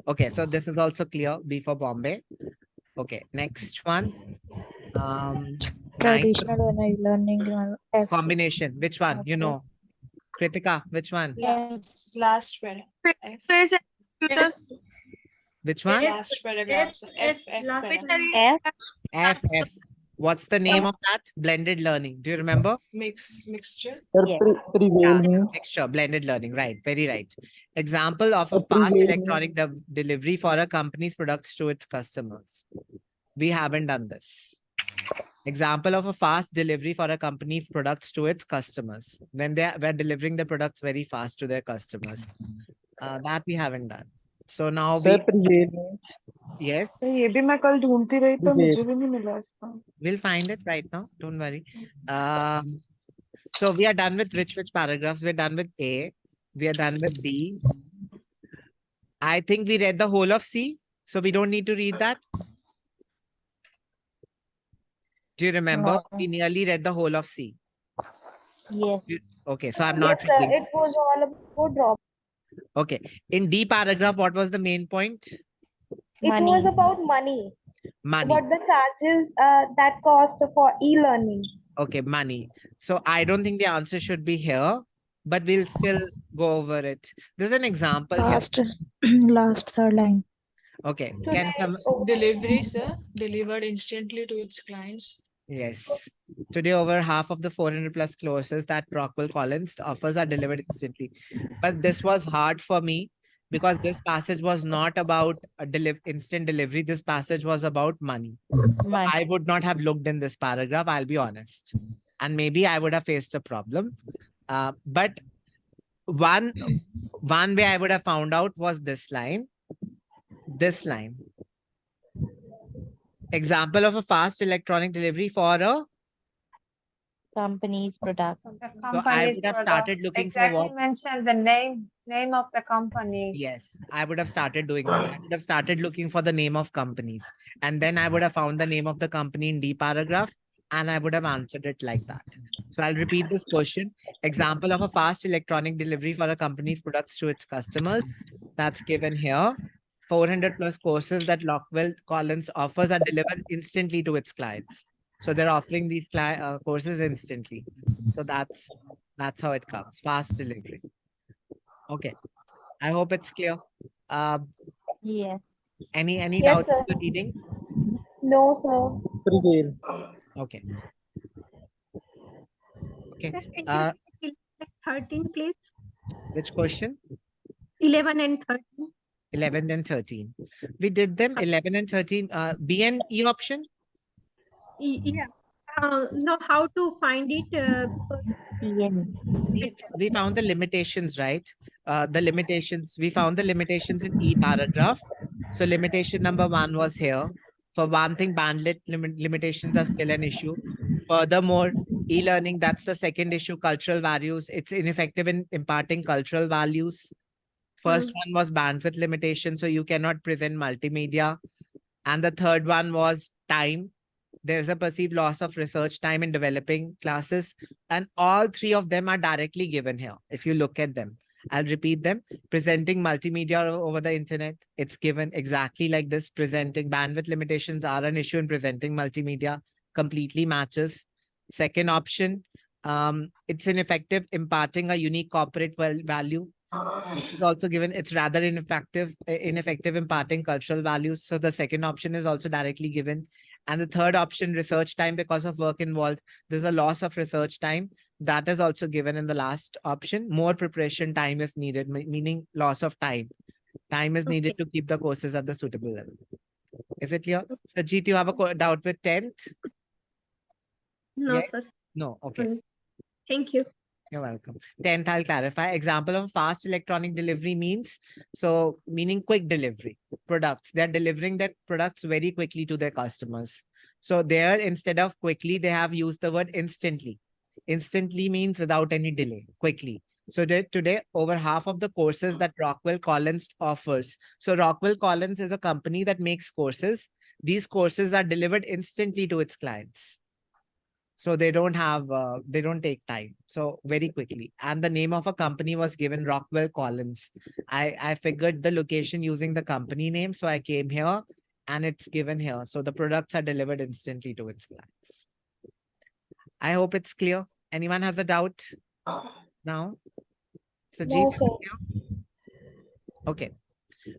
Okay, so this is also clear. B for Bombay. Okay, next one. Ninth Traditional and e-learning. F. combination. Which one? You know, Kritika. Which one? Last one. Face and computer. Which one? Last paragraph. F. F. What's the name of that? Blended learning. Do you remember? Mixture. Sir, Yes. prevail means Mixture, blended learning. Right, very right. Example of a Sir, fast prevail electronic delivery for a company's products to its customers. We haven't done this. Example of a fast delivery for a company's products to its customers. When we're delivering the products very fast to their customers. That we haven't done. So now Sir, prevail means yes, ये भी मैं कल ढूंढती रही तो Prevail. मुझे भी नहीं मिला इसका. we'll find it right now. Don't worry. So we are done with which paragraphs? We're done with A. We are done with B. I think we read the whole of C. So we don't need to read that. Do you remember? No. We nearly read the whole of C. Yes. Okay, so I'm not Yes, sir. reading. It was all about drop. Okay. In D paragraph, what was the main point? It was about money. Money. What the charges that cost for e-learning. Okay, money. So I don't think the answer should be here, but we'll still go over it. There's an example here. Last third line. Okay. Today, Can some Delivery, sir. Delivered instantly to its clients. Yes. Today, over half of the 400 plus courses that Rockwell Collins offers are delivered instantly. But this was hard for me because this passage was not about a instant delivery. This passage was about money. Money. I would not have looked in this paragraph, I'll be honest. And maybe I would have faced a problem. But one way I would have found out was this line. This line. Example of a fast electronic delivery for a Company's product. So I would have started looking for what? Mention the name of the company. Yes, I would have started doing that. I would have started looking for the name of companies. And then I would have found the name of the company in D paragraph and I would have answered it like that. So I'll repeat this question. Example of a fast electronic delivery for a company's products to its customers. That's given here. 400 plus courses that Rockwell Collins offers are delivered instantly to its clients. So they're offering these courses instantly. So that's how it comes. Fast delivery. Okay. I hope it's clear. Yes. Any Yes, doubts sir. in the reading? No, sir. Prevail. Okay. Okay. Sir, can you repeat 13, please? Which question? 11 and 13. 11 and 13. We did them 11 and 13. B and E option? Yeah. Know how to find it because We found the limitations, right? The limitations. We found the limitations in E paragraph. So limitation number 1 was here. For one thing, bandwidth limitations are still an issue. Furthermore, e-learning, that's the second issue, cultural values. It's ineffective in imparting cultural values. First one was bandwidth limitation, so you cannot present multimedia. And the third one was time. There's a perceived loss of research time in developing classes. And all three of them are directly given here. If you look at them, I'll repeat them. Presenting multimedia over the internet, it's given exactly like this. Presenting bandwidth limitations are an issue in presenting multimedia, completely matches. Second option, it's ineffective imparting a unique corporate value. This is also given. It's rather ineffective imparting cultural values. So the second option is also directly given. And the third option, research time because of work involved. There's a loss of research time. That is also given in the last option. More preparation time is needed, meaning loss of time. Time is needed to keep the courses at the suitable level. Is it clear? Sajit, you have a doubt with 10th? no, Yes? sir. No, okay. Thank you. You're welcome. 10th, I'll clarify. Example of fast electronic delivery means, so meaning quick delivery products. They're delivering their products very quickly to their customers. So there, instead of quickly, they have used the word instantly. Instantly means without any delay, quickly. So today, over half of the courses that Rockwell Collins offers. So Rockwell Collins is a company that makes courses. These courses are delivered instantly to its clients. So they don't take time. So very quickly. And the name of a company was given Rockwell Collins. I figured the location using the company name. So I came here and it's given here. So the products are delivered instantly to its clients. I hope it's clear. Anyone has a doubt now? Sajid? No, Okay.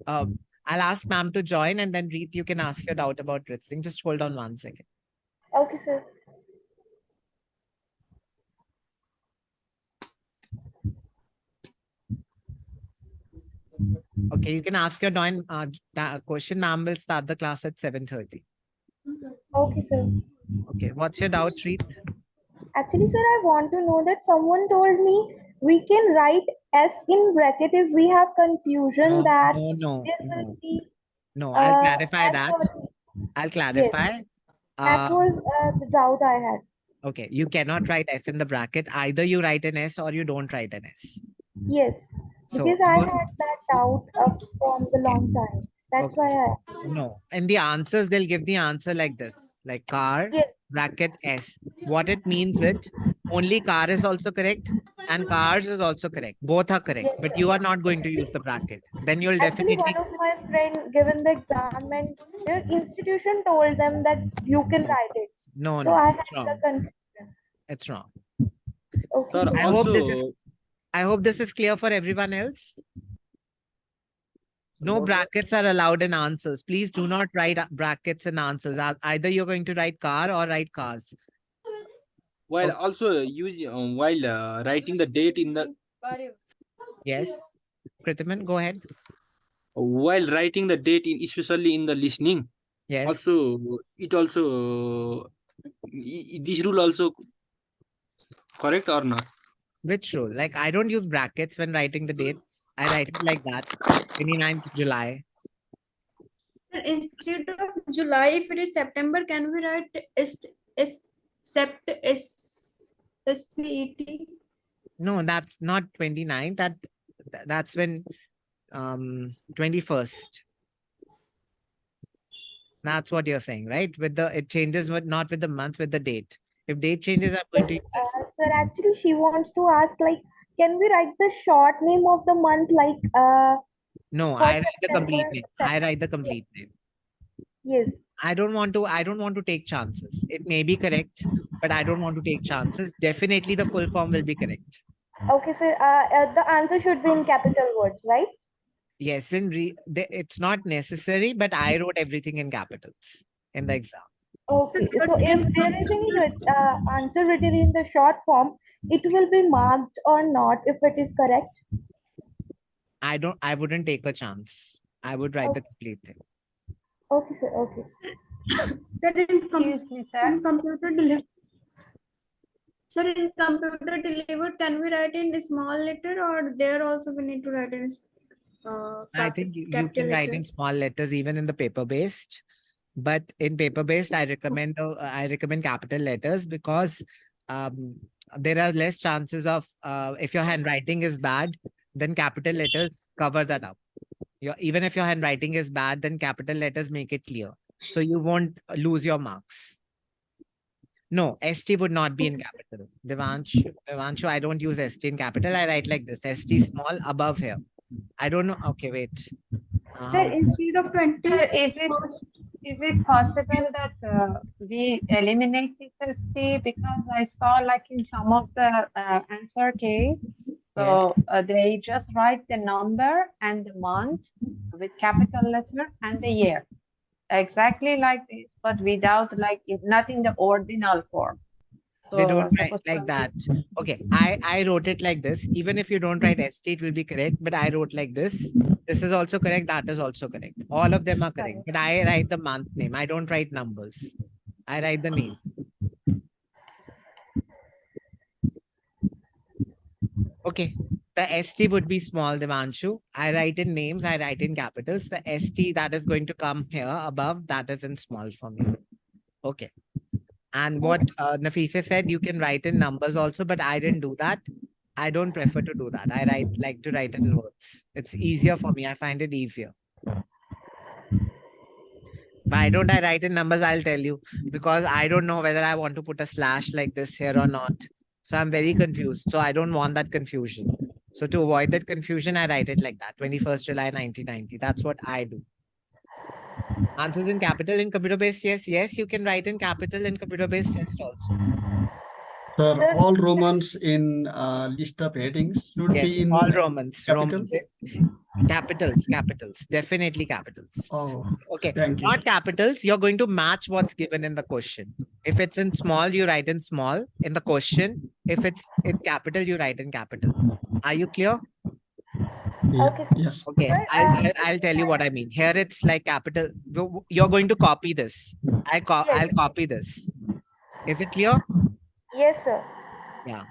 I'll ask ma'am to join and then Reet, you can ask your doubt about ritzing. Just hold on 1 second. Okay, sir. Okay, you can ask your question. Ma'am will start the class at 7:30. Okay, sir. Okay, what's your doubt, Reet? Actually, sir, I want to know that someone told me we can write S in bracket if we have confusion that No. there will be. I'll clarify I'm that. sorry. I'll Yes, clarify. that was the doubt I had. Okay, you cannot write S in the bracket. Either you write an S or you don't write an S. Yes, So because I had that doubt from the long time. That's why I. no. And the answers, they'll give the answer like this, like car, Yes. bracket S. What it means only car is also correct and cars is also correct. Both are correct, Yes, but sir. you are not going to use the bracket. Then you'll Actually, definitely. one of my friend given the exam and their institution told them that you can write it. No, So I had it's wrong. the confusion. It's wrong. Okay. Sir, I hope this is clear for everyone else. No brackets are allowed in answers. Please do not write brackets in answers. Either you're going to write car or write cars. while also use while writing the date in the Yes, Kritiman, go ahead. while writing the date in especially in the listening. Yes. Also, it also this rule also correct or not? Which rule? Like I don't use brackets when writing the dates. I write it like that. 29th July. Sir, instead of July, if it is September, can we write SPET? No, that's not 29th. That's when 21st. That's what you're saying, right? It changes not with the month, with the date. If date changes, I'm going to use this. Sir, actually, she wants to ask, like, can we write the short name of the month, like, No, for I write the September complete and name. September? I write the complete name. Yes. I don't want to take chances. It may be correct, but I don't want to take chances. Definitely the full form will be correct. Okay, sir. The answer should be in capital words, right? Yes, it's not necessary, but I wrote everything in capitals in the exam. Okay, so if there is any answer written in the short form, it will be marked or not if it is correct. I wouldn't take a chance. I would write the complete thing. Okay, sir. Okay. Excuse me, sir. In computer delivered. Sir, in computer delivered, can we write in small letter or there also we need to write in I think you capital can write in letter? small letters even in the paper based, but in paper based, I recommend capital letters because um, there are less chances of if your handwriting is bad, then capital letters cover that up. Even if your handwriting is bad, then capital letters make it clear, so you won't lose your marks. No, ST would not be in capital. Devanshu, I don't use ST in capital. I write like this: ST small above here. I don't know. Okay, wait. Sir, instead of 20, Sir, is it possible that we eliminate this ST? Because I saw like in some of the answer case, so they just write the number and the month with capital letter and the year. Exactly like this, but without like it's not in the ordinal form. They don't So write suppose like that. Okay, I wrote it like this. Even if you don't write ST, it will be correct. But I wrote like this. This is also correct. That is also correct. All of them are correct. But I write the month name. I don't write numbers. I write the name. Okay. The ST would be small, Devanshu. I write in names. I write in capitals. The ST that is going to come here above, that is in small for me. Okay. And what Nafisa said, you can write in numbers also, but I didn't do that. I don't prefer to do that. I like to write in words. It's easier for me. I find it easier. Why don't I write in numbers? I'll tell you. Because I don't know whether I want to put a slash like this here or not. So I'm very confused. So I don't want that confusion. So to avoid that confusion, I write it like that. 21st July 1990. That's what I do. Answers in capital in computer-based? Yes, you can write in capital in computer-based test also. Sir, all Romans in list of headings should Yes, be in all Romans. capital? Capitals, definitely capitals. Oh, okay. thank you. Not capitals. You're going to match what's given in the question. If it's in small, you write in small in the question. If it's in capital, you write in capital. Are you clear? Okay. Yes. Okay. I'll tell you what I mean. Here it's like capital. You're going to copy this. I'll copy this. Is it clear? Yes, sir. Yeah.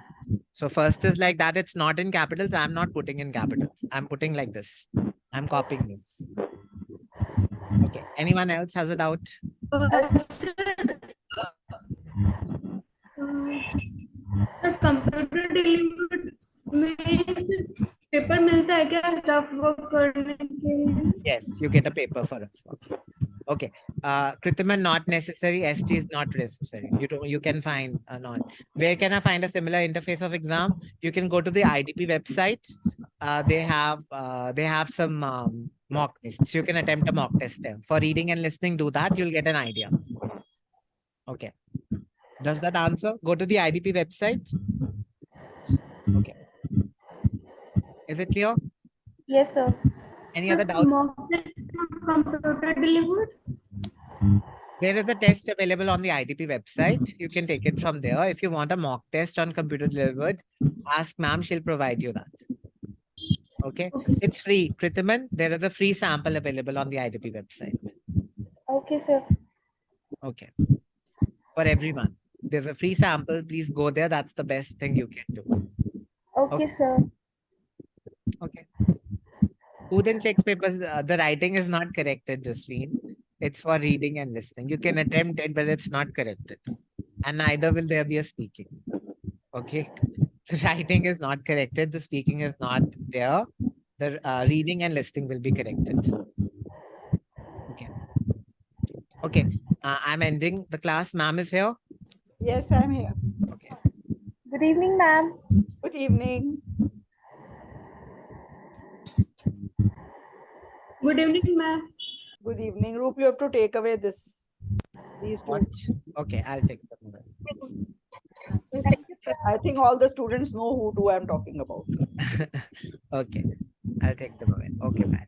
So first is like that. It's not in capitals. I'm not putting in capitals. I'm putting like this. I'm copying this. Okay. Anyone else has a doubt? Computer delivered में paper मिलता है क्या staff work करने के लिए? Yes, you get a paper for it. Okay. Kritiman, not necessary. ST is not necessary. You can find not. Where can I find a similar interface of exam? You can go to the IDP website. They have some mock tests. You can attempt a mock test there. For reading and listening, do that. You'll get an idea. Okay. Does that answer? Go to the IDP website. Okay. Is it clear? Yes, sir. Any other doubts? Computer delivered? There is a test available on the IDP website. You can take it from there. If you want a mock test on computer delivered, ask ma'am, she'll provide you that. Okay. It's free. Kritiman, there is a free sample available on the IDP website. Okay, sir. Okay. For everyone. There's a free sample. Please go there. That's the best thing you can do. Okay, sir. Okay. Who then checks papers? The writing is not corrected, Jasleen. It's for reading and listening. You can attempt it, but it's not corrected. And neither will there be a speaking. Okay. The writing is not corrected. The speaking is not there. The reading and listening will be corrected. Okay. Okay. I'm ending the class. Ma'am is here. Yes, I'm here. Okay. Good evening, ma'am. Good evening. Good evening, ma'am. Good evening. Roop, you have to take away these two. What? Okay, I'll take them. Thank you, I think all the students know who I'm talking about. Okay, I'll take them away. Okay, bye.